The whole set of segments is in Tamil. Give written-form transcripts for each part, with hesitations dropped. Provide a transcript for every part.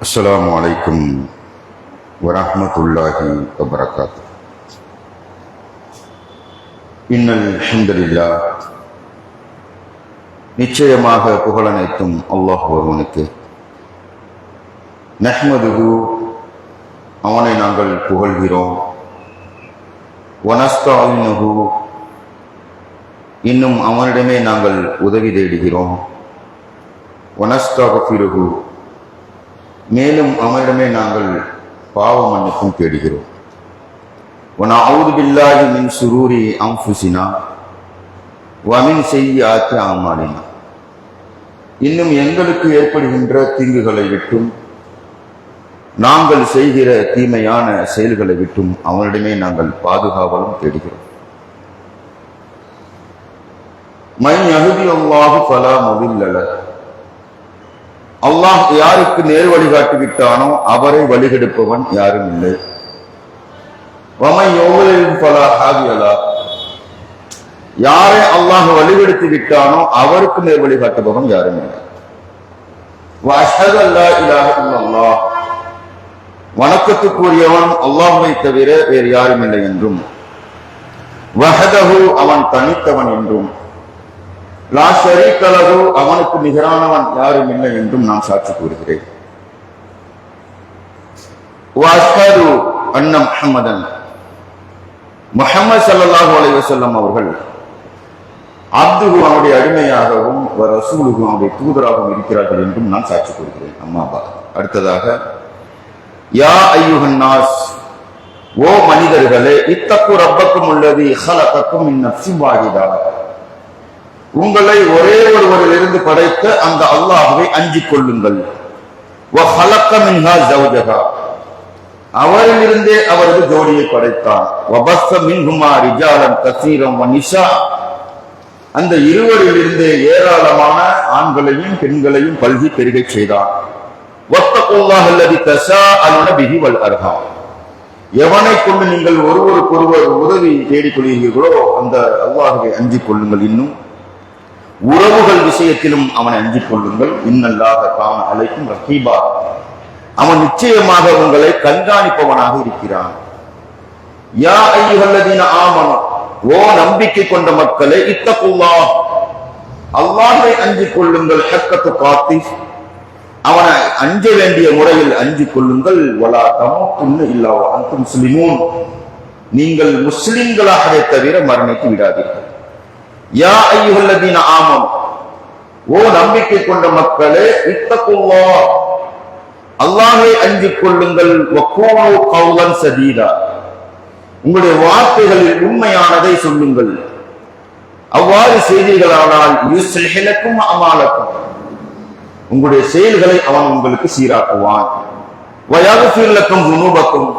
السلام عليكم ورحمة الله وبركاته. إن الحمد لله நிச்சயமாக புகழனைத்தும் அல்லாஹ் ஒருவனுக்கு. நஹ்மதுஹு அவனை நாங்கள் புகழ்கிறோம். வனஸ்தாயினுஹு இன்னும் அவனிடமே நாங்கள் உதவி தேடுகிறோம். வனஸ்தாகஃபிருஹு மேலும் அவனிடமே நாங்கள் பாவ மன்னிப்பும் தேடுகிறோம். வனஊது பில்லாஹி மின் ஷுரூரி அன்ஃபுஸினா வ மின் ஸய்யிஆத்தி அமாலினா இன்னும் எங்களுக்கு ஏற்படுகின்ற தீங்குகளை விட்டும் நாங்கள் செய்கிற தீமையான செயல்களை விட்டும் அவனிடமே நாங்கள் பாதுகாவலும் தேடுகிறோம். மை யஹ்தி அல்லாஹு ஃபலா முதில்ல லஹு அல்லாஹ் யாருக்கு நேர் வழிகாட்டி விட்டானோ அவரை வழிகெடுப்பவன் யாரும் இல்லை. வமை யுضلل ஃபலா ஹாதிய லஹு யாரை அல்லாஹ் வழிகெடுத்து விட்டானோ அவருக்கு நேர் வழிகாட்டுபவன் யாரும் இல்லை. வஅஷ்ஹது அல்லா இலாஹ இல்லல்லாஹ் வணக்கத்துக்குரியவன் அல்லாஹ்வை தவிர வேறு யாரும் இல்லை என்றும், வஹதஹு அவன் தனித்தவன் என்றும், லா ஷரீக லஹு அவனுக்கு நிகரானவன் யாரும் இல்லை என்றும் நான் சாட்சி கூறுகிறேன். வஅஷ்ஹது அன்ன முஹம்மதன் முஹம்மது ஸல்லல்லாஹு அலைஹி வஸல்லம் அவர்கள் அப்துஹு அவனுடைய அடிமையாகவும் ரசூலுஹு அவனுடைய தூதராகவும் இருக்கிறார்கள் என்றும் நான் சாட்சி கூறுகிறேன். அம்மா அடுத்ததாக, யா அய்யுஹன் நாஸ் ஓ மனிதர்களே, இத்தகு ரப்பக்கும் அல்லதி ஹலகக்கும் மின் நஃப்ஸின் வாஹிதா உங்களை ஒரே ஒருவரிலிருந்து படைத்த அந்த அல்லாஹ்வை அஞ்சிக் கொள்ளுங்கள். வ ஹலக மின்ஹா ஸௌஜஹா அவரிலிருந்தே அவரது ஜோடியை படைத்தான். வ பஸ்ஸ மின்ஹுமா ரிஜாலன் கஸீரன் வ நிஸா அந்த இருவரிலிருந்தே ஏராளமான ஆண்களையும் பெண்களையும் பல்கி பெருகச் செய்தான். வத்தகுல்லாஹ அல்லதி தஸாஅலுன பிஹி வல் அர்ஹாம் எவனை கொண்டு நீங்கள் ஒருவருக்கொருவர் உதவி தேடிக் கொள்கிறீர்களோ அந்த அல்லாஹ்வை அஞ்சிக் கொள்ளுங்கள். இன்னும் உறவுகள் விஷயத்திலும் அவனை அஞ்சிக் கொள்ளுங்கள். இன்னல்லாஹ கான அலைக்கும் ரகீபா அவன் நிச்சயமாக உங்களை கண்காணிப்பவனாக இருக்கிறான். யா அய்யுஹல்லதீன ஆமனு ஓ நம்பிக்கை கொண்ட மக்களே, இத்தகுல்லாஹ் அல்லாஹ்வை அஞ்சிக் கொள்ளுங்கள். ஹக்க துகாத்திஹ் அவனை அஞ்ச வேண்டிய முறையில் அஞ்சிக் கொள்ளுங்கள். வலா தமூத்துன்ன இல்லா வ அன்தும் முஸ்லிமூன் நீங்கள் முஸ்லிம்களாகவே தவிர மரணித்து விடாதீர்கள். யா அய்யுஹல்லதீன ஆமனு, ஓ நம்பிக்கை கொண்ட மக்களே, இத்தகுல்லாஹ், அல்லாஹ்வை அஞ்சிக் கொள்ளுங்கள், வகூலு கௌலன் சதீதா, உங்களுடைய வார்த்தைகளில் உண்மையானதை சொல்லுங்கள். அவ்வாறு செய்தீர்களானால் யுஸ்லிஹ் லக்கும் அமாலக்கும், உங்களுடைய செயல்களை அவன் உங்களுக்கு சீராக்குவான். வயக்ஃபிர் லக்கும் ذுனூபக்கும்,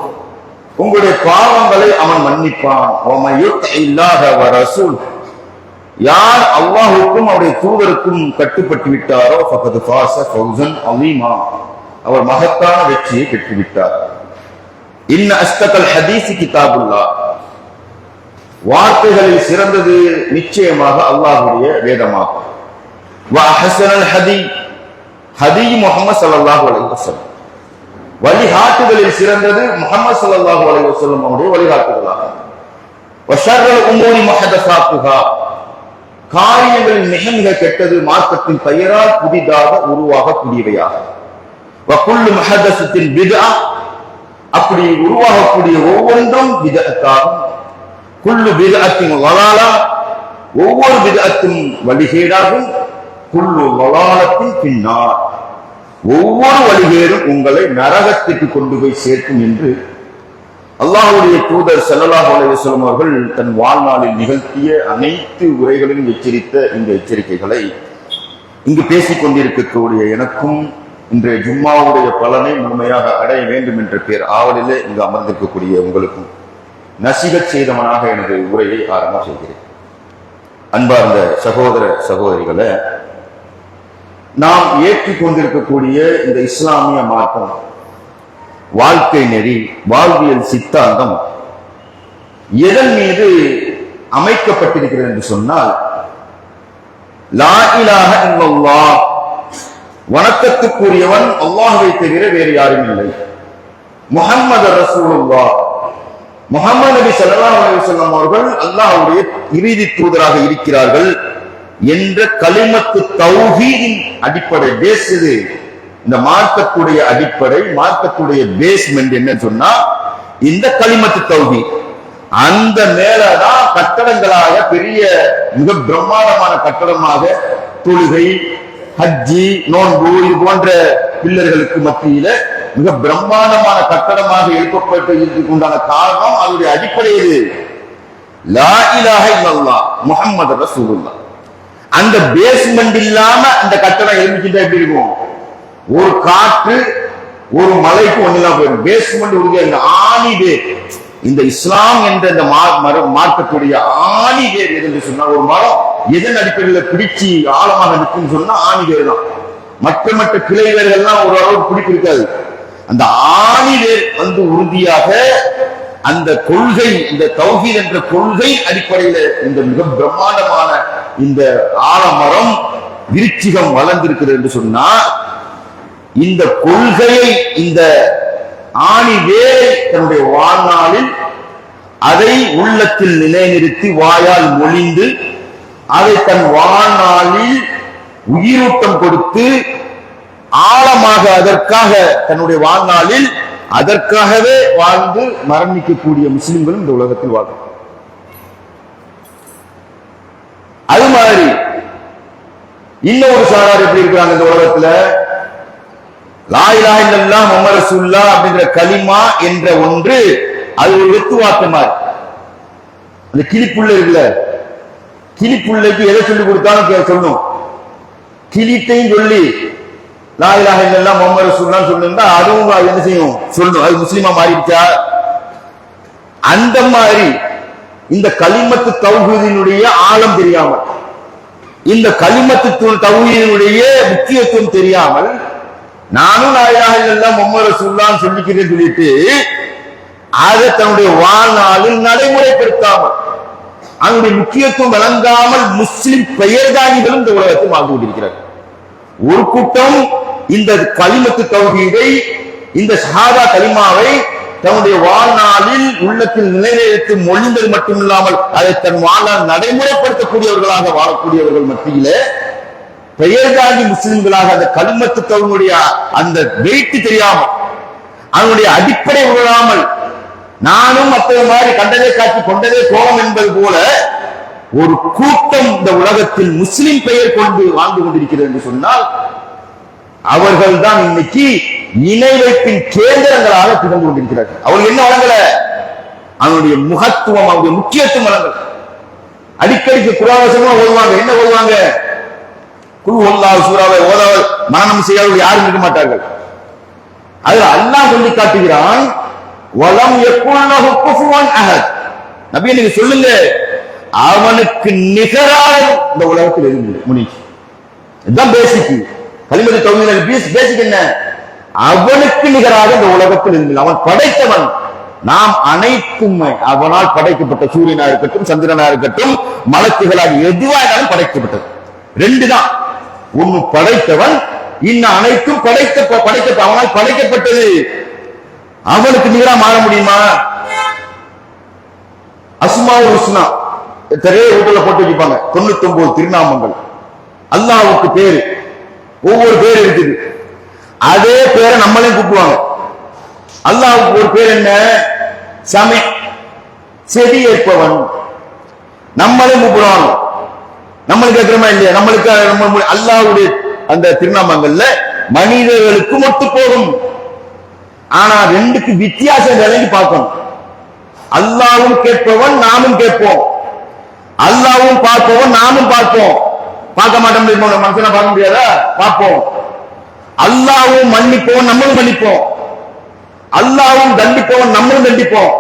உங்களுடைய பாவங்களை அவன் மன்னிப்பான். வமன் யுத்தில்லாஹ வரசூல், யார் அல்லாஹ்வுக்கும் அவருடைய தூதருக்கும் கட்டுப்பட்டு விட்டாரோ ஃபகத் ஃபாஸ ஃபௌஸன் அஸீமா, அவர் மகத்தான வெற்றியை பெற்றுவிட்டார். இன்ன அஸ்தகல் ஹதீஸ் கிதாபுல்லாஹ், வார்த்தைகளில் சிறந்தது நிச்சயமாக அல்லாஹ்வுடைய வேதமாகும். வ அஹ்ஸனல் ஹதீ, ஹதீ முஹம்மது ஸல்லல்லாஹு அலைஹி வஸல்லம், வழிகாட்டுதலில் சிறந்தது முஹம்மது ஸல்லல்லாஹு அலைஹி வஸல்லம் அவருடைய வழிகாட்டுதலாகும். வ ஷர்ருல் உமூரி முஹதஸாத்துஹா, காரியங்களில் மிக மிக கெட்டது மார்க்கத்தின் பெயரால் புதிதாக உருவாகக்கூடியவையாகும். வ குல்லு முஹதஸத்தின் பித்ஆ, அப்படி உருவாகக்கூடிய ஒவ்வொன்றும் பித்அத்தாகும். குல்லு பித்அத்தின் வலாலா, ஒவ்வொரு பித்அத்தும் வழிகேடாகும். குல்லு வலாலத்தின் பின்னார், ஒவ்வொரு வழிகேடும் உங்களை நரகத்திற்கு கொண்டு போய் சேர்க்கும் என்று அல்லாஹ்வுடைய தூதர் ஸல்லல்லாஹு அலைஹி வஸல்லம் அவர்கள் தன் வாழ்நாளில் நிகழ்த்திய அனைத்து உரைகளிலும் எச்சரித்த இந்த எச்சரிக்கைகளை இங்கு பேசிக் கொண்டிருக்கக்கூடிய எனக்கும் இன்றைய ஜும்மாவுடைய பலனை முழுமையாக அடைய வேண்டும் என்ற பேர் ஆவலிலே இங்கு அமர்ந்திருக்கக்கூடிய உங்களுக்கும் நசிகச் செய்தவனாக எனது உரையை ஆரம்பம் செய்கிறேன். அன்பார்ந்த சகோதர சகோதரிகளை, நாம் ஏற்றிக் கொண்டிருக்கக்கூடிய இந்த இஸ்லாமிய மார்க்கம், வாழ்க்கை நெறி, வாழ்வியல் சித்தாந்தம் எதன் மீது அமைக்கப்பட்டிருக்கிறது என்று சொன்னால், லா இலாஹ இல்லல்லாஹ், வணக்கத்துக்குரியவன் அல்லாஹ்வை தவிர வேறு யாரும் இல்லை, முஹம்மது ரசூலுல்லாஹ், முஹம்மது நபி ஸல்லல்லாஹு அலைஹி வஸல்லம் அவர்கள் அல்லாஹ்வுடைய இறுதி தூதராக இருக்கிறார்கள் என்ற கலிமத்து தௌஹீதின் அடிப்படை பேஸ் இது. இந்த மார்க்கத்துடைய அடிப்படை, மார்க்கத்துடைய பேஸ்மெண்ட் என்னன்னு சொன்னா இந்த கலிமத்து தௌஹீத். அந்த மேலதான் கட்டடங்களாக பெரிய மிக பிரம்மாண்டமான கட்டடமாக தொழுகை, ஹஜ்ஜி, நோன்பு இது போன்ற பில்லர்களுக்கு மத்தியில மிக பிரம்மாண்டமான கட்டடமாக எழுப்பப்பட்டு உண்டான காரணம் அதனுடைய அடிப்படை இது. லா இலாஹ இல்லல்லாஹ் முஹம்மது ரசூலுல்லாஹ். அந்த பேஸ்மெண்ட் இல்லாம அந்த கட்டடம் எழுப்பிக்கிட்டா எப்படி இருக்கும்? ஒரு காற்று ஒரு மலைக்கு ஒண்ணுதான் போயிடும். பேஸ்மெண்ட் உறுதியா ஆணி வேர். இந்த இஸ்லாம் என்ற இந்த மார்க்கத்துடைய ஆணி வேர் எது சொன்னா, ஒரு மரம் எதன் அடிப்படையில் பிடிச்சி ஆழமாக நிற்கும் சொன்னா ஆணி வேர் தான். மற்ற மற்ற கிளை வேர்கள்லாம் ஒரு அளவுக்கு பிடிப்பு இருக்காது. அந்த ஆணி வேர் உறுதியாக அந்த கொள்கை, இந்த தௌஹீத் என்ற கொள்கை அடிப்படையில் இந்த மிக பிரம்மாண்டமான இந்த ஆலமரம் விருட்சிகம் வளர்ந்திருக்கிறது என்று சொன்னா, இந்த கொள்கையை, இந்த ஆணி வேரை தன்னுடைய வாழ்நாளில் அதை உள்ளத்தில் நிலைநிறுத்தி வாயால் மொழிந்து அதை தன் வாழ்நாளில் உயிரூட்டம் கொடுத்து ஆழமாக அதற்காக தன்னுடைய வாழ்நாளில் அதற்காகவே வாழ்ந்து மரணிக்கக்கூடிய முஸ்லிம்களும் இந்த உலகத்தில் வாழும். அது மாதிரி இன்னொரு சாரார் எப்படி இருக்கிறாங்க இந்த உலகத்துல? லா இலாஹ இல்லல்லாஹ் முஹம்மது ரசூலுல்லாஹ் அப்படிங்கிற கலிமா என்ற ஒன்று அது ஒரு வெத்துவார்த்தை மாதிரி. அந்த கிளிப்புள்ள இருக்குல்ல, கிளிப்புள்ளைக்கு எதை சொல்லி கொடுத்தாலும் சொல்லணும். கிளிட்டையும் சொல்லி லா இலாஹ இல்லல்லாஹ் முஹம்மது ரசூலுல்லாஹ் சொல்லுங்க, அதுவும் என்ன செய்யும்? சொல்லணும். அது முஸ்லிமா மாறிடுச்சா? அந்த மாதிரி இந்த கலிமத்து தௌஹீதினுடைய ஆழம் தெரியாமல், இந்த கலிமத்து தௌஹீதினுடைய முக்கியத்துவம் தெரியாமல், நானும் லா இலாஹ இல்லல்லாஹ் முஹம்மது ரசூலுல்லாஹ் சொல்லிக்கிறேன்னு சொல்லிட்டு அதை தன்னுடைய வாழ்நாளில் நடைமுறைப்படுத்தாமல், அதனுடைய முக்கியத்துவம் வழங்காமல் முஸ்லிம் பெயர்தானிகளும் இந்த உலகத்தில் வாழ்ந்து கொண்டிருக்கிறார். ஒரு கூட்டம் இந்த கலிமத்து தௌஹீதை, இந்த ஷஹாதா கலிமாவை தன்னுடைய வாழ்நாளில் உள்ளத்தில் நிலைநிறுத்தி மொழிந்தது மட்டுமில்லாமல் அதை தன் வாழ்நாள் நடைமுறைப்படுத்தக்கூடியவர்களாக வாழக்கூடியவர்கள் மத்தியிலே பெயர்தாங்கி முஸ்லிம்களாக அந்த கலிமத்து தௌஹீதுடைய அந்த வெயிட் தெரியாமல், அதனுடைய அடிப்படை உணராமல், நானும் மற்ற மாதிரி கண்டதே காட்சி கொண்டதே கோபம் என்பது போல ஒரு கூட்டம் இந்த உலகத்தில் முஸ்லிம் பெயர் கொண்டு வாழ்ந்து கொண்டிருக்கிறது என்று சொன்னால் அவர்கள் தான் இன்னைக்கு இணை வைப்பின் கேந்திரங்களாக திகழ்ந்து கொண்டிருக்கிறார்கள். அவர்கள் என்ன வழங்கல? அவனுடைய முகத்துவம், அவருடைய முக்கியத்துவம் வழங்கல. அடிக்கடிக்கு குர்ஆன் வசனமா ஓதுவாங்க. என்ன ஓதுவாங்க? குல் ஹுவல்லாஹு சூராவை ஓதாமல் மரணம் செய்யாதவர்கள் யாரும் இருக்க மாட்டார்கள். அதுல அல்லாஹ் சொல்லி காட்டுகிறான், வலம் யகுல் லஹு குஃபுவன் அஹத். நபியே நீங்க சொல்லுங்க, அவனுக்கு நிகராக இந்த உலகத்தில் எதுவும் இல்லை. முடிஞ்சு. இதுதான் பேசிக். கலிமத்து தௌஹீத் பேசிக் என்ன? அவனுக்கு நிகராக இந்த உலகத்தில் எதுவும் இல்லை. அவன் படைத்தவன். நாம் அனைத்தும் அவனால் படைக்கப்பட்ட, சூரியனா இருக்கட்டும், சந்திரனா இருக்கட்டும், மலக்குகளாக எதுவாக படைக்கப்பட்டது. ரெண்டு தான். ஒன்னு படைத்தவன், இன்னும் அனைத்தும் அவனால் படைக்கப்பட்டது. அவனுக்கு நிகரா மாற முடியுமா? அஸ்மாவுல் ஹுஸ்னா நிறைய வீட்டுல போட்டு வச்சுப்பாங்க. 99 திருநாமங்கள் அல்லாஹ்வுக்கு பேரு. ஒவ்வொரு பேர் இருக்குது. அதே பேரை நம்மளையும் கூப்பிடுவாங்க. அல்லாஹ்வுக்கு ஒரு பேர் என்ன? சமீ, செவி ஏற்பவன். நம்மளையும் கூப்பிடுவாங்க. நம்மளுக்கு கேட்கிறோமா இல்லையா? நம்மளுக்கு அல்லாஹ்வுடைய அந்த திருநாமங்கள்ல மனிதர்களுக்கு ஒத்து போகும். ஆனா ரெண்டுக்கு வித்தியாசம் விளங்கி பார்க்கணும். அல்லாஹ்வும் கேட்பவன், நாமும் கேட்போம். அல்லாஹ்வும் பார்ப்பவன், நாமும் பார்ப்போம். பார்க்க மாட்டோம், மனுஷனை பார்க்க முடியாதா? பார்ப்போம். அல்லாஹ்வும் மன்னிப்பவன், நம்மளும் மன்னிப்போம். அல்லாஹ்வும் தண்டிப்பவன், நம்மளும் தண்டிப்போம்.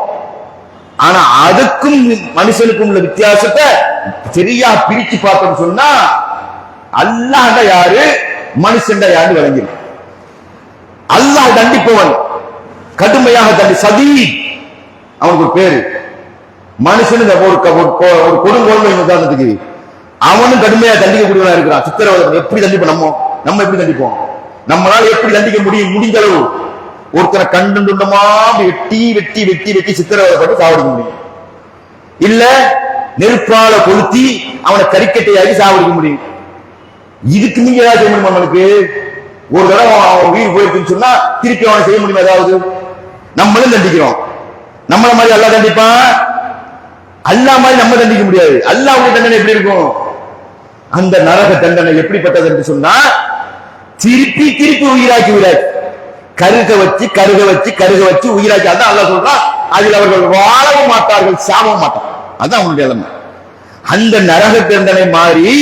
ஆனா அதுக்கும் மனுஷனுக்கும் உள்ள வித்தியாசத்தை சரியா பிரிச்சு பார்த்தோம்னு சொன்னா அல்லாஹ் யாரு, மனுஷன் யாரு விளங்கிடும். அல்லாஹ் தண்டிப்பவன், கடுமையாக சதி, அவனுக்கு ஒரு பேரு. மனுஷன் ஒரு கொடுங்கோன்மை உதாரணத்துக்கு அவனும் கடுமையா தண்டிக்கக்கூடியவனா இருக்கிறான். சித்திரவதை எப்படி தண்டிப்போம்? நம்ம எப்படி தண்டிப்போம்? நம்மளால எப்படி தண்டிக்க முடியும்? முடிஞ்ச அளவு ஒருத்தரை கண்டு துண்டமா வெட்டி வெட்டி வெட்டி வெட்டி சித்திரவதைப்பட்டு சாவடிக்க முடியும். இல்ல நெருப்பால கொளுத்தி அவனை கறிக்கட்டையாகி சாவடிக்க முடியும். இதுக்கு நீங்க ஏதாவது செய்ய முடியுமா? நம்மளுக்கு ஒரு தடவை அவன் உயிர் போயிருக்குன்னு சொன்னா திருப்பி அவனை செய்ய முடியுமா? ஏதாவது? நம்மளும் தண்டிக்கிறோம். நம்மள மாதிரி அல்லாஹ் தண்டிப்பான்? அல்லாஹ் மாதிரி நம்ம தண்டிக்க முடியாது. அல்லாஹ்வுடைய தண்டனை எப்படி இருக்கும்? அந்த நரக தண்டனை எப்படிப்பட்டது என்று சொன்னா திருப்பி திருப்பி உயிராக்கி கருக வச்சு உயிராக்கி. அதான் அல்லாஹ் சொல்றான், அதில் அவர்கள் வாழவும் மாட்டார்கள், சாவவும் மாட்டார்கள். அதான் அவனுடைய நிலைமை. அந்த நரக தண்டனை மாதிரி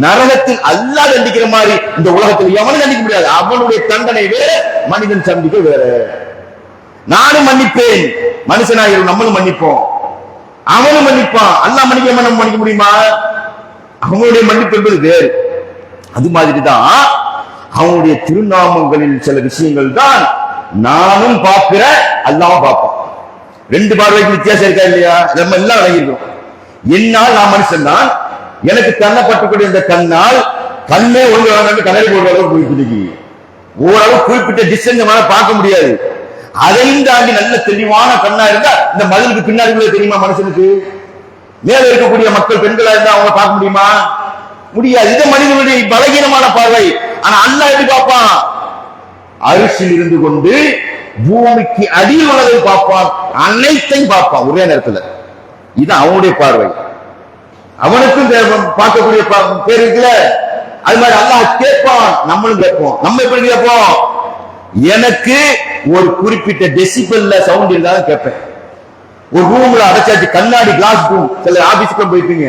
நரகத்தில் அல்லாஹ் தண்டிக்கிற மாதிரி இந்த உலகத்தில் எவனும் தண்டிக்க முடியாது. அவனுடைய தண்டனை வேற, மனிதன் தண்டிக்க வேற. நானும் மன்னிப்பேன், மனுஷனாயிரும், நம்மளும் மன்னிப்போம். அவனும் மன்னிப்பான். அல்லாஹ் மன்னிக்காம நம்ம மன்னிக்க முடியுமா? அவனுடைய மன்னிப்பு என்பது வேறு. அது மாதிரிதான் அவனுடைய திருநாமங்களில் சில விஷயங்கள் தான் நானும் பார்க்கிறேன், அல்லாஹ்வும் பார்ப்பான். ரெண்டு பார்வைக்கு வித்தியாசம் இருக்கா இல்லையா? நம்ம எல்லாம் விளங்கிருக்கோம். என்னால் நான் மனுஷன் தான், எனக்கு கண்ணப்பட்டுக்கூடிய இந்த கண்ணால் கண்ணே ஒன்று கண்ணாடி போடுற அளவுக்கு போயிட்டு ஓரளவு குறிப்பிட்ட டிஸ்டன்ஸ் பார்க்க முடியாது. அதையும் தாண்டி நல்ல தெளிவான கண்ணா இருந்தா இந்த மதிலுக்கு பின்னாடி தெரியுமா? மனுஷனுக்கு மேல இருக்கக்கூடிய மக்கள் பெண்களா இருந்தா அவங்க பார்க்க முடியுமா? முடியாது. இது மனிதனுடைய பலகீனமான பார்வை. ஆனா அல்லாஹ் எப்படி பார்ப்பான்? அரிசியில் இருந்து கொண்டு பூமிக்கு அடியில் உள்ளதை பார்ப்பான், அனைத்தையும் பார்ப்பான் ஒரே நேரத்தில். இது அவனுடைய பார்வை. அவனுக்கும் பார்க்கக்கூடிய பேர் இருக்குல்ல, அது மாதிரி அல்லாஹ் கேட்பான், நம்மளும் கேட்போம். நம்ம எப்படி கேட்போம்? எனக்கு ஒரு குறிப்பிட்ட டெசிபல்ல சவுண்ட் இருந்தாலும் கேட்பேன். ஒரு ரூம்ல அடைச்சாச்சு, கண்ணாடி கிளாஸ் ரூம். சில ஆபீஸ்க்கு போயிருப்பீங்க,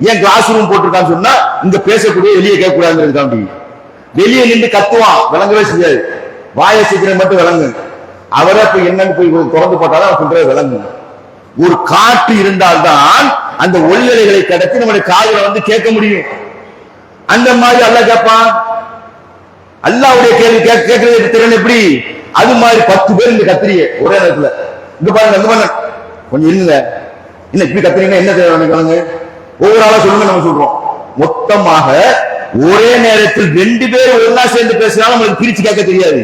ஏன் கிளாஸ் ரூம் போட்டிருக்கான்னு சொன்னா இங்க பேசக்கூடிய வெளியே கேட்க கூடாதுங்கிறதுக்காண்டி. வெளியே நின்று கத்துவான், விளங்கவே செய்யாது. வாய சீக்கிரம் மட்டும் விளங்கு. அவரை போய் என்னன்னு போய் திறந்து போட்டாலும் அவன் சொல்றது விளங்கு. ஒரு காற்று இருந்தால்தான் அந்த ஒளியலைகளை கடத்தி நம்முடைய காதுல வந்து கேட்க முடியும். அந்த மாதிரி அல்லாஹ் கேட்பான். அல்லாஹ்வுடைய கேள்வி கேட்கறது திறன் எப்படி? அது மாதிரி 10 பேர் இந்த கத்திரியே ஒரே நேரத்துல இங்க பாருங்க, அங்க பாருங்க, கொஞ்சம் இல்ல என்ன இப்படி கத்துறீங்கன்னா என்ன தேவை? ஒவ்வொரு ஆளா சொல்லுங்க, நம்ம சொல்றோம். மொத்தமாக ஒரே நேரத்தில் 2 பேர் ஒன்னா சேர்ந்து பேசினாலும் நம்மளுக்கு பிரிச்சு கேட்க தெரியாது.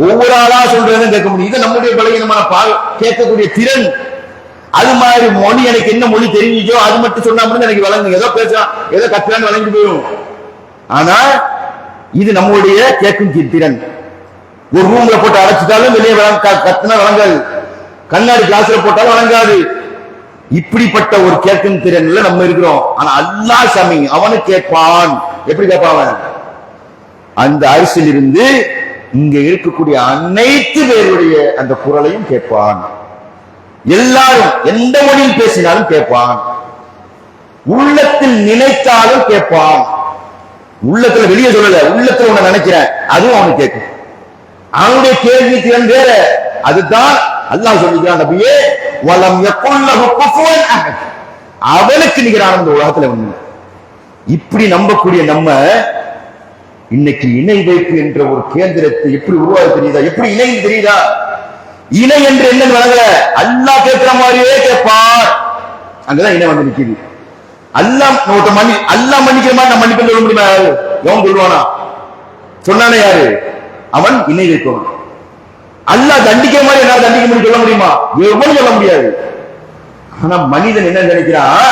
ஒவ்வொரு ஆளா சொல்றதும் கேட்க முடியும். இது நம்முடைய பலகீனமான கேட்கக்கூடிய திறன். அது மாதிரி மொழி எனக்கு என்ன மொழி தெரிஞ்சோ அது மட்டும் சொன்னா மட்டும் எனக்கு விளங்கு. ஏதோ பேசலாம், ஏதோ கத்துறான்னு விளங்கி போயிடும். ஆனா இது நம்முடைய கேட்கும் திறன். ஒரு ரூம்ல போட்டு அடைச்சிட்டாலும் வெளியே கத்துனா விளங்காது. கண்ணாடி கிளாஸ்ல போட்டாலும் விளங்காது. இப்படிப்பட்ட ஒரு கேட்கும் திறன்ல நம்ம இருக்கிறோம். ஆனா அல்லாஹ் சமீ, அவனு கேட்பான். எப்படி கேட்பான்? அந்த அரிசியில் இருந்து இங்க இருக்கக்கூடிய அனைத்து பேருடைய அந்த குரலையும் கேட்பான். எல்லாரும் எந்த மொழியில் பேசினாலும் கேட்பான். உள்ளத்தில் நினைத்தாலும் கேட்பான். உள்ளத்துல வெளியே சொல்லல, உள்ளத்துல உன்னை நினைக்கிறேன், அதுவும் அவனுக்கு கேட்கும். அவனுடைய கேள்வி திறன் வேற. அதுதான் அல்லாஹ் சொல்லிக்கிறான், நபியே வலம் யகுல்லஹு குஃபுவன் அஹத், அவனுக்கு நிகரான இந்த உலகத்துல ஒண்ணு. இப்படி நம்பக்கூடிய நம்ம இன்னைக்கு இணை வைப்பு என்ற ஒரு கேந்திரத்தை எப்படி உருவாக தெரியுதா? எப்படி இணை தெரியுதா? இணை என்று என்ன வழங்கல, அல்லாஹ் கேட்கிற மாதிரியே கேட்பார். அங்கதான் இணை வந்து நிக்குது. அல்லாஹ் அல்லாஹ் மன்னிக்கிற மாதிரி நான் மன்னிப்பு சொல்ல முடியுமா? எவன் சொல்லுவானா? சொன்னானே யாரு? அவன் இணை வைப்பவன். அல்லாஹ் தண்டிக்கிற மாதிரி என்ன தண்டிக்க முடியும் சொல்ல முடியுமா? எவ்வளவு சொல்ல முடியாது. ஆனா மனிதன் என்ன நினைக்கிறான்,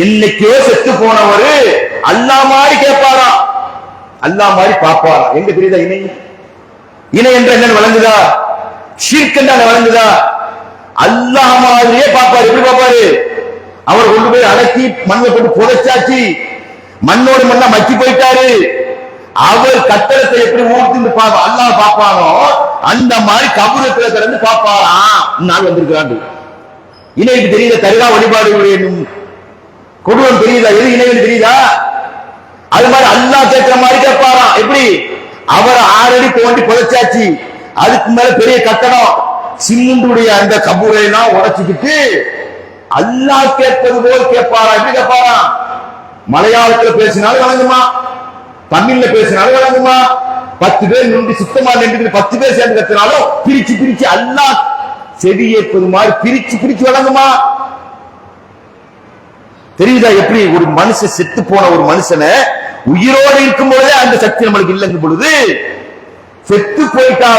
என்னைக்கோ செத்து போனவரு அல்லாஹ் மாதிரி கேட்பாரா, அல்லாஹ் மாதிரி பாப்பாரா. எங்க தெரியுதா இணை? இணை என்ற என்ன வழங்குதா? ஷிர்க் என்ன வழங்குதா? அல்லாஹ் மாதிரியே பாப்பாரு. எப்படி பாப்பாரு? அவர் கொண்டு போய் அடக்கி மண்ணை போட்டு புதைச்சாச்சு, மண்ணோடு மண்ணா மக்கி போயிட்டாரு. அவர் கட்டளத்தை எப்படி ஊர்ந்து அல்லாஹ் பாப்பானோ அந்த மாதிரி கபூரத்துல திறந்து பாப்பாரா. நாள் வந்திருக்கிறான். இணைக்கு தெரியுத தருகா வழிபாடுகளுடைய கொடூரம் தெரியுதா? எது இணைன்னு தெரியுதா? அது மாதிரி அல்லாஹ் கேட்கிற மாதிரி கேட்பாரா. எப்படி? அவர் 6 அடி தோண்டி புதைச்சாச்சு, அதுக்கு மேல பெரிய கட்டணம், சிமெண்டுடைய அந்த கபூரை எல்லாம் உடைச்சுக்கிட்டு அல்லாஹ் கேட்பது போல் கேட்பாரா. எப்படி கேட்பாரா? மலையாளத்துல பேசினாலும் வழங்குமா, தமிழ்ல பேசினாலும் வழங்குமா, 10 பேர் நின்று சுத்தமா நின்று 10 பேர் சேர்ந்து கத்தினாலும் பிரிச்சு பிரிச்சு அல்லாஹ் செடி ஏற்பது மாதிரி பிரிச்சு பிரிச்சு வழங்குமா? தெரியுதா? எப்படி ஒரு மனுஷன் செத்து போன ஒரு மனுஷனை உயிரோடு இருக்கும் பொழுதே அந்த சக்தி நம்மளுக்கு இல்லைங்கும் பொழுது, செத்து போயிட்டா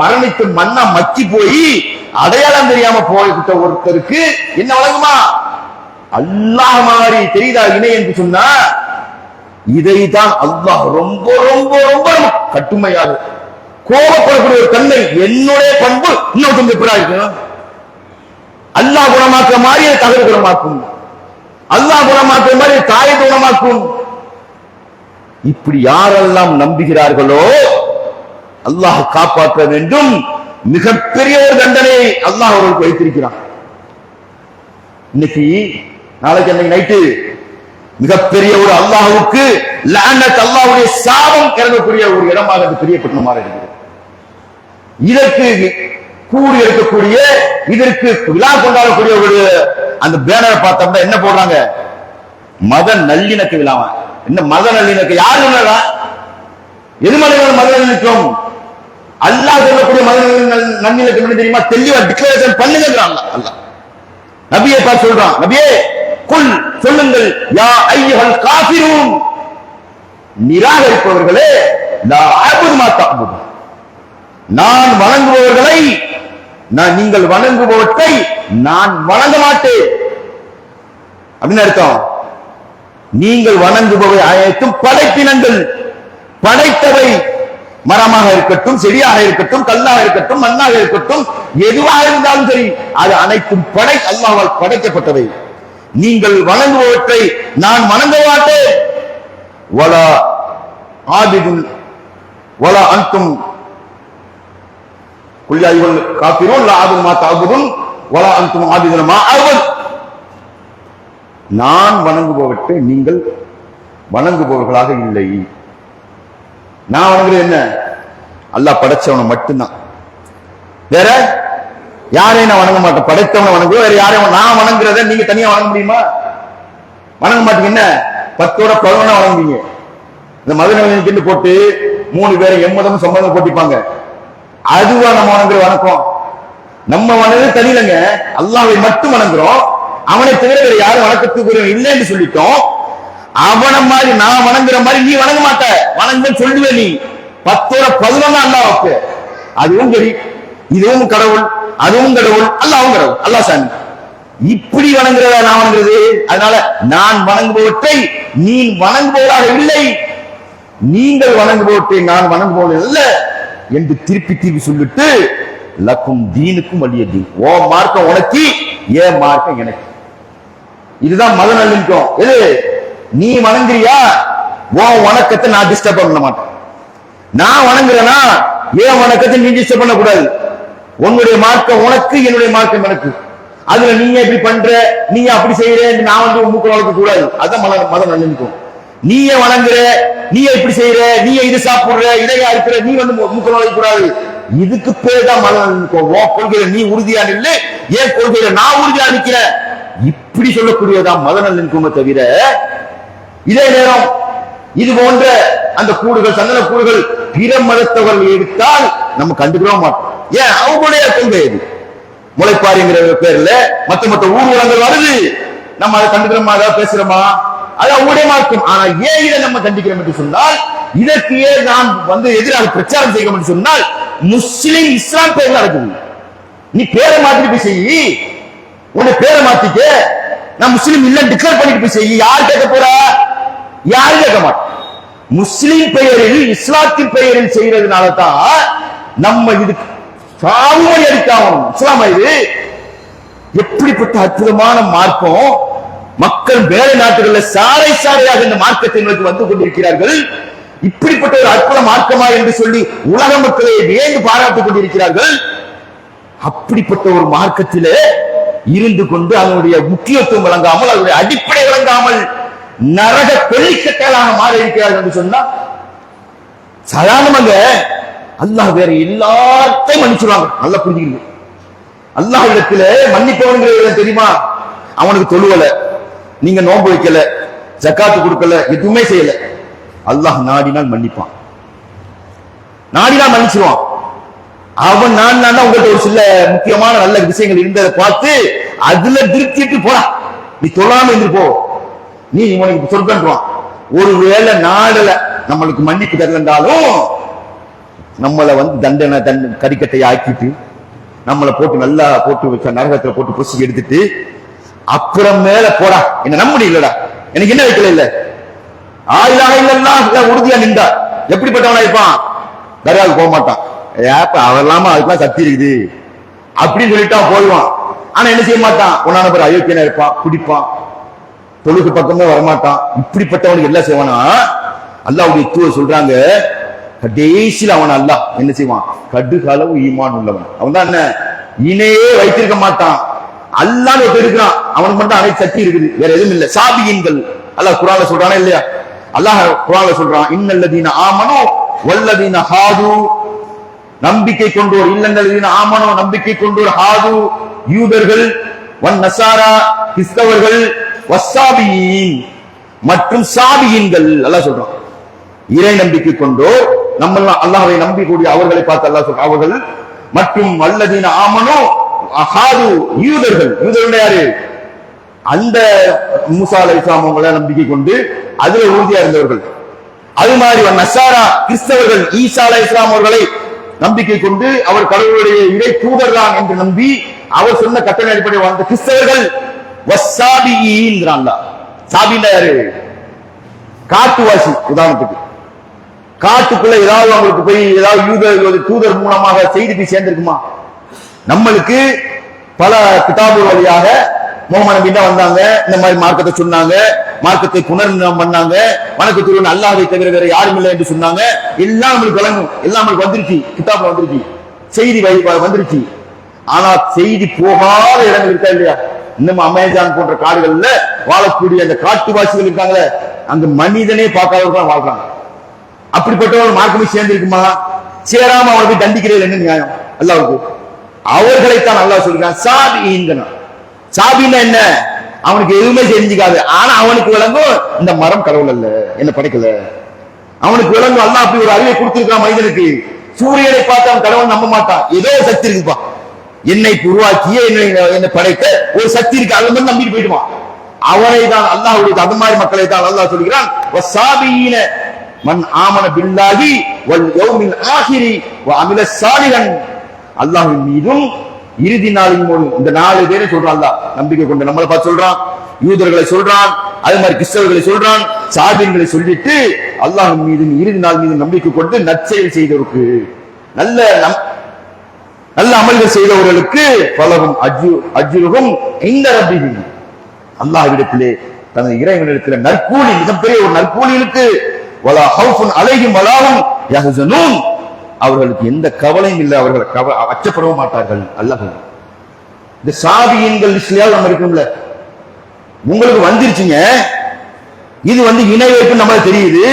மரணித்து மண்ணா மக்கி போய் அடையாளம் தெரியாம போய்கிட்ட ஒருத்தருக்கு என்ன வழங்குமா? அல்லாஹ் மாதிரி. தெரியுதா இணை என்று சொன்னா? இதைதான் அல்லாஹ் ரொம்ப ரொம்ப ரொம்ப கட்டுமையாக கோபப்படக்கூடிய ஒரு தன்மை. என்னுடைய பண்பு இன்னொருத்தங்க எப்படா இருக்கும்? அல்லாஹ் குணமாக்குற மாதிரி தகவல் குணமாக்கும், அல்லாஹ் குணமாக்குற மாதிரி தாயை குணமாக்கும். இப்படி யாரெல்லாம் நம்புகிறார்களோ அல்லாஹ் காப்பாற்ற வேண்டும். மிகப்பெரிய ஒரு தண்டனையை அல்லாஹ் அவர்களுக்கு வைத்திருக்கிறான். இன்னைக்கு நாளைக்கு அன்னைக்கு நைட்டு மிகப்பெரிய ஒரு அல்லாஹ்வுக்கு லஅனத், அல்லாஹ்வுடைய சாபம் இறங்கக்கூடிய ஒரு இடமாக அது பெரிய குற்றமாக இருக்கிறது. இதற்கு கூடி இருக்கக்கூடிய, இதற்கு விழா கொண்டாடக்கூடிய ஒரு அந்த பேனரை பார்த்தோம்னா என்ன போடுறாங்க? மத நல்லிணக்க விழாவா. என்ன மத நல்லிணக்க? யாரு சொன்னா? எது மனிதர்கள் மத நல்லிணக்கம்? அல்லாஹ் சொல்லக்கூடிய மத நல்லிணக்கம் என்ன தெரியுமா? தெளிவா டிக்ளரேஷன் பண்ணுங்கிறான் அல்லாஹ். நபியை பார்த்து சொல்றான், நபியே குல் சொல்லுங்கள், யா அய்யுஹல் காஃபிரூன், நிராகரிப்பவர்களே, லா அஅபுது மா தஅபுது, நான் வணங்குபவர்களை, நீங்கள் வணங்குபவற்றை நான் வணங்க மாட்டேன். அப்படின்னு அர்த்தம். நீங்கள் வணங்குபவை அனைத்தும் படைப்பினங்கள், படைத்தவை, மரமாக இருக்கட்டும், செடியாக இருக்கட்டும், கல்லாக இருக்கட்டும், மண்ணாக இருக்கட்டும், எதுவாக இருந்தாலும் சரி, அது அனைத்தும் அல்லாஹ்வால் படைக்கப்பட்டவை. நீங்கள் வணங்குபவற்றை நான் வணங்க மாட்டேன். வலா ஆபிதுன் வலா அன்தும் குல் யா அய்யுஹல் காஃபிரூன் லா அஅபுது மா தஅபுதுன் வலா அன்தும் ஆபிதுன மா அஅபுது, நான் வணங்குபவற்றை நீங்கள் வணங்குபவர்களாக இல்லை. நான் வணங்குறது என்ன? அல்லாஹ் படைச்சவனை மட்டும்தான், வேற யாரையும் நான் வணங்க மாட்டேன். படைத்தவனை வணங்குவோம், வேற யாரையும். நான் வணங்குறத நீங்க தனியா வணங்க முடியுமா? வணங்க மாட்டீங்க. என்ன 10ஓட 11 வணங்குவீங்க. இந்த மதுரை போட்டு 3 பேரை எம்மதம் சம்மதம் போட்டிப்பாங்க. அதுவா நம்ம வணங்குற வணக்கம்? நம்ம வணங்குறது தனியிலங்க, அல்லாஹ்வை மட்டும் வணங்குறோம். அவனை தவிர வேற யாரும் வணக்கத்துக்கு இல்லைன்னு சொல்லிட்டோம். அவனை மாதிரி நான் வணங்குற மாதிரி நீ வணங்க மாட்ட. வணங்குன்னு சொல்லுவே நீ. 10ஓட 11 அல்லாஹ்வுக்கு. அதுவும் சரி, இதுவும் கடவுள், அதுவும் கடவுள், அல்லாஹ்வும் கடவுள், அல்லாஹ் சாமி. இப்படி வணங்குறதா நான் வணங்குறது? அதனால நான் வணங்குபவற்றை நீ வணங்குபவராக இல்லை, நீங்கள் வணங்குபவற்றை நான் வணங்குபவன் அல்ல என்று திருப்பி திருப்பி சொல்லிட்டு லக்கும் தீனுக்கும் வலிய தீன், ஓ மார்க்கம் உனக்கு ஏன் மார்க்கம் எனக்கு. இதுதான் மத நல்லிணக்கம். எது நீ வணங்குறியா, உன் வணக்கத்தை நான் டிஸ்டர்ப் பண்ண மாட்டேன். நான் வணங்குறேன்னா ஏன் வணக்கத்தை நீ டிஸ்டர்ப் பண்ண கூடாது. உன்னுடைய மார்க்கம் உனக்கு, என்னுடைய மார்க்கம் எனக்கு. அதுல நீங்க எப்படி பண்ற, நீங்க அப்படி செய்யற, நான் வந்து மூக்க வளர்க்க கூடாது. அதான் மத நல்லிணக்கம். நீயே வணங்குற, நீ எப்படி செய்யற, நீ இது சாப்பிடுற, இடையா இருக்கிற, நீ வந்து மூக்க வளர்க்க கூடாது. இதுக்கு பேர் தான் மத நல்லிணக்கம். உன் கொள்கையில நீ உறுதியா நில்லு, ஏன் கொள்கையில நான் உறுதியா நிக்கிறேன். இப்படி சொல்லக்கூடியதான் மத நல்லிணக்கமே தவிர, இதே நேரம் இது போன்ற அந்த கூடுகள், சந்தன கூடுகள் பிற மதத்தவர்கள் எடுத்தால் நம்ம கண்டுக்கிறோம் மாட்டோம். ஏன் அவங்களுடைய கொள்கை இது. முளைப்பாரிங்கிற பேர்ல மத்த ஊர்வலங்கள் வருது, நம்ம அதை கண்டுக்கிறோமா, அதாவது பேசுறோமா, அது அவங்களுடைய மார்க்கம். ஆனா ஏன் இதை நம்ம கண்டிக்கிறோம் என்று சொன்னால், இதற்கு ஏன் நான் வந்து எதிராக பிரச்சாரம் செய்யணும் என்று சொன்னால், முஸ்லிம் இஸ்லாம் பேர்ல நடக்குது. நீ பேரை மாத்திட்டு போய் செய்யி, உன்னை பேரை மாத்திக்க, நான் முஸ்லிம் இல்ல டிக்ளேர் பண்ணிட்டு போய் செய்யி. யார் கேட்க போறா? யாரும் கேட்க மாட்டோம். முஸ்லிம் பெயரில், இஸ்லாத்தின் பெயரில் செய்யறதுனால தான் நம்ம இதுக்கு சாவுமணி அடிக்காமணும். இஸ்லாமா இது எப்படிப்பட்ட அற்புதமான மார்க்கம். மக்கள் வேலை நாட்டுகளில் சாலை சாலையாக இந்த மார்க்கத்திற்கு வந்து கொண்டிருக்கிறார்கள். இப்படிப்பட்ட ஒரு அற்புத மார்க்கமா என்று சொல்லி உலக மக்களை வேண்டு பாராட்டிக் கொண்டிருக்கிறார்கள். அப்படிப்பட்ட ஒரு மார்க்கத்திலே இருந்து கொண்டு அதனுடைய முக்கியத்துவம் வழங்காமல், அதனுடைய அடிப்படை வழங்காமல் நரக கொல்லிக்கட்டலாக மாறி இருக்கிறார்கள் என்று சொன்னா சாதாரணமாக அல்லாஹ் வேற எல்லாத்தையும் மன்னிச்சுடுவாங்க. நல்லா புரிஞ்சுக்கணும். அல்லாஹ் இடத்துல மன்னிப்பவன் தெரியுமா? அவனுக்கு தொழுவல, நீங்க நோன்பு வைக்கல, ஜக்காத்து கொடுக்கல, எதுவுமே செய்யல, அல்லாஹ் நாடினால் மன்னிப்பான். நாடினால் மன்னிச்சிருவான். அவன் நான் உங்கள்கிட்ட ஒரு சில முக்கியமான நல்ல விஷயங்கள் இருந்ததை பார்த்து அதுல திருப்திட்டு போறான். நீ தொழாம இருந்து போ, நீ உனக்கு சொர்க்கன்றான். ஒருவேளை நாடல நம்மளுக்கு மன்னிப்பு தரலன்றாலும் நம்மளை வந்து தண்டனை கறிக்கட்டை ஆக்கிட்டு நம்மளை போட்டு நல்லா போட்டு வச்ச நரகத்துல போட்டு பொசி எடுத்துட்டு அப்புறம் மேல போடா, என்ன நம்ப முடியலடா, எனக்கு என்ன வைக்கல இல்ல ஆயிலாக இல்லல்லாம் உறுதியா நின்றா எப்படிப்பட்டவனா இருப்பான்? தர்காவுக்கு போக மாட்டான். அவர்லாம அதுக்கெல்லாம் சக்தி இருக்குது அப்படின்னு சொல்லிட்டான், போயிடுவான். ஆனா என்ன செய்ய மாட்டான்? உன்னான பேர் அயோக்கியனா இருப்பான், குடிப்பான், தொழுகு பக்கமே வரமாட்டான். இப்படிப்பட்டவனுக்கு என்ன செய்வானா? அல்லாஹ்வுடைய தூதர் சொல்றாங்க, கடைசியில் அவன் அல்லாஹ் என்ன செய்வான்? கடுகளவு ஈமான் உள்ளவன். அவன் தான் என்ன இணையே வைத்திருக்க மாட்டான். அல்லாஹ் இருக்கிறான், அவனுக்கு மட்டும் அனைத்து சக்தி இருக்குது, வேற எதுவும் இல்லை. சாபியீன்கள் அல்லாஹ் குர்ஆன்ல சொல்றானா இல்லையா? அல்லாஹ் குர்ஆன்ல சொல்றான், இன்னல்லதீன ஆமனு வல்லதீன ஹாது, நம்பிக்கை கொண்டோர், இல்லல்லதீன ஆமனு நம்பிக்கை கொண்டோர், ஹாது யூதர்கள், வன் நசாரா கிறிஸ்தவர்கள், வஸ்ஸாபியீன் மற்றும் சாபியீன்கள். அல்லாஹ் சொல்றான் இறை நம்பிக்கை கொண்டோர், நம்ம அல்லாஹ்வை நம்பிக்கூடிய அவர்களை பார்த்து அல்லாஹ் சொல்றான் அவர்கள், மற்றும் வல்லதீன ஆமனு ஹாது யூதர்கள். யூதர்கள் யாரு? அந்த மூசா அலைஹிஸ்ஸலாம் அவங்களை நம்பிக்கை கொண்டு அதுல உறுதியா இருந்தவர்கள். அது மாதிரி நசாரா கிறிஸ்தவர்கள் ஈசா அலைஹிஸ்ஸலாம் அவர்களை நம்பிக்கை கொண்டு அவர் கடவுளுடைய இறை தூதர் தான் என்று நம்பி அவர் சொன்ன கட்டளை அடிப்படையில் வாழ்ந்த கிறிஸ்தவர்கள். வஸ்ஸாபியீன் அல்லாஹ். சாபின்னா யாரு? காட்டுவாசி. உதாரணத்துக்கு காட்டுக்குள்ள ஏதாவது அவங்களுக்கு போய் ஏதாவது யூதர் தூதர் மூலமாக செய்தி போய் சேர்ந்திருக்குமா? நம்மளுக்கு பல கிதாபு வழியாக முகமது நபி தான் வந்தாங்க, இந்த மாதிரி மார்க்கத்தை சொன்னாங்க, மார்க்கத்தை புனர்நிர்ணயம் பண்ணாங்க, வணக்கத்துடன் அல்லாஹ்வை தவிர வேற யாரும் இல்லை என்று சொன்னாங்க. எல்லாம் நம்மளுக்கு வழங்கும், எல்லாம் நம்மளுக்கு வந்துருச்சு, கிதாப்ல வந்துருச்சு, செய்தி வந்துருச்சு. ஆனா செய்தி போகாத இடங்கள் இருக்கா இல்லையா? இன்னும் அமேசான் போன்ற காடுகள்ல வாழக்கூடிய அந்த காட்டுவாசிகள் இருக்காங்களே, அங்க மனிதனே பார்க்காதவர்கள் வாழ்றாங்க. அப்படிப்பட்டவர்கள் மார்க்கமே சேர்ந்து இருக்குமா? சேராம அவனை தண்டிக்கிறது என்ன நியாயம் அல்லாஹ்வுக்கு? அவர்களைத்தான் அல்லாஹ் சொல்றான் சாபியீன்கள். சாபின்னா என்ன? அவனுக்கு எதுவுமே செஞ்சுக்காது, ஆனா அவனுக்கு விளங்கும் இந்த மரம் கடவுள் அல்ல, என்ன படைக்கல. அவனுக்கு விளங்கும் அல்லாஹ் அப்படி ஒரு அறிவை கொடுத்திருக்கான் மனிதனுக்கு. சூரியனை பார்த்து அவன் கடவுள் நம்ப மாட்டான், ஏதோ சக்தி இருக்குப்பா, என்னை உருவாக்கிய என்னை படைத்த ஒரு சக்தி இருக்கு, அதுல மட்டும் நம்பிட்டு போயிடுவான். அவனை தான் அல்லாஹ்வுடைய அது மாதிரி மக்களை தான் அல்லாஹ் சொல்கிறான் வஸ்ஸாபியீன மன் ஆமன பில்லாஹி வல் யௌமில் ஆகிரி வ அமில சாலிஹன். அல்லாஹ்வின் மீதும் இறுதி நாளின் போது இந்த 4 பேரை சொல்றான் அல்லாஹ் நம்பிக்கை கொண்டு. நம்மளை பார்த்து சொல்றான், யூதர்களை சொல்றான், அதே மாதிரி கிறிஸ்தவர்களை சொல்றான், சாபியன்களை சொல்லிட்டு அல்லாஹ்வின் மீதும் இறுதி நாள் மீது நம்பிக்கை கொண்டு நற்செயல் செய்தவருக்கு நல்ல நல்ல அமல்கள் செய்தவர்களுக்கு பலகும் அஜ்ருஹும் இந்த ரப்பிஹிம், அல்லாஹ்விடத்திலே தனது இறைவனிடத்தில் நற்கூலி, மிகப்பெரிய ஒரு நற்கூலி இருக்கு. வலா ஹவுஃபுன் அலைஹிம் வலா ஹும் யஹ்ஸனூன், அவர்களுக்கு எந்த கவலையும் இல்லை, அவர்கள் அச்சப்படவும் மாட்டார்கள். அல்லாஹ் இந்த சாபியன்கள் லிஸ்ட்லயாவது நம்ம இருக்கும்ல, உங்களுக்கு வந்துருச்சுங்க. இது இணை வைப்பு நம்மளுக்கு தெரியுது,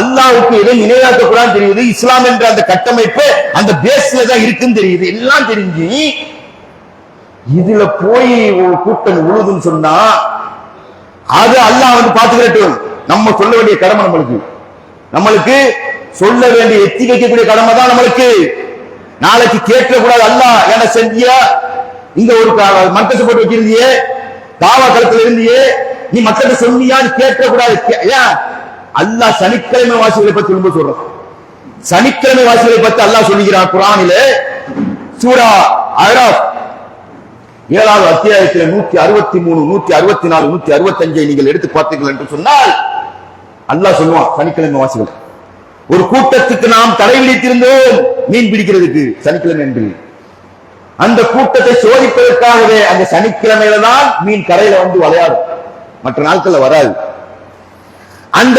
அல்லாஹ்வுக்கு எதை இணையாக்க கூடாது தெரியுது, இஸ்லாம் என்ற அந்த கட்டமைப்பு அந்த பேஸ்ல தான் இருக்குன்னு தெரியுது, எல்லாம் தெரிஞ்சு இதுல போய் ஒரு கூட்டம் உழுதுன்னு சொன்னா அது அல்லாஹ் பாத்துக்கிறட்டும். நம்ம சொல்ல வேண்டிய கடமை நம்மளுக்கு சொல்ல வேண்டிய எத்தி வைக்கக்கூடிய கடமை தான் நம்மளுக்கு. நாளைக்கு கேட்க கூடாது, அல்லாஹ் என்ன செஞ்சியா, இங்க ஒரு மர்க்கஸ் போட்டு வச்சிருந்தியே, தாவா களத்துல இருந்தியே, நீ மக்கள்கிட்ட சொன்னியான்னு கேட்க கூடாது. ஏன் அல்லாஹ் சனிக்கிழமை வாசிகளை பத்தி ரொம்ப சொல்றான். சனிக்கிழமை வாசிகளை பத்தி அல்லாஹ் சொல்லுகிறான் குர்ஆனிலே, சூரா அராஃப் 7வது அத்தியாயத்தில் 163, 164, 165 நீங்கள் எடுத்து பார்த்தீர்கள் என்று சொன்னால் அல்லாஹ் சொல்லுவான், சனிக்கிழமை வாசிகள் ஒரு கூட்டத்துக்கு நாம் தடை விதித்திருந்தோம் மீன் பிடிக்கிறதுக்கு சனிக்கிழமை என்று. அந்த கூட்டத்தை சோதிப்பதற்காகவே அந்த சனிக்கிழமையில தான் மீன் கரையில விளையாடும், மற்ற நாட்கள்ல வராது. அந்த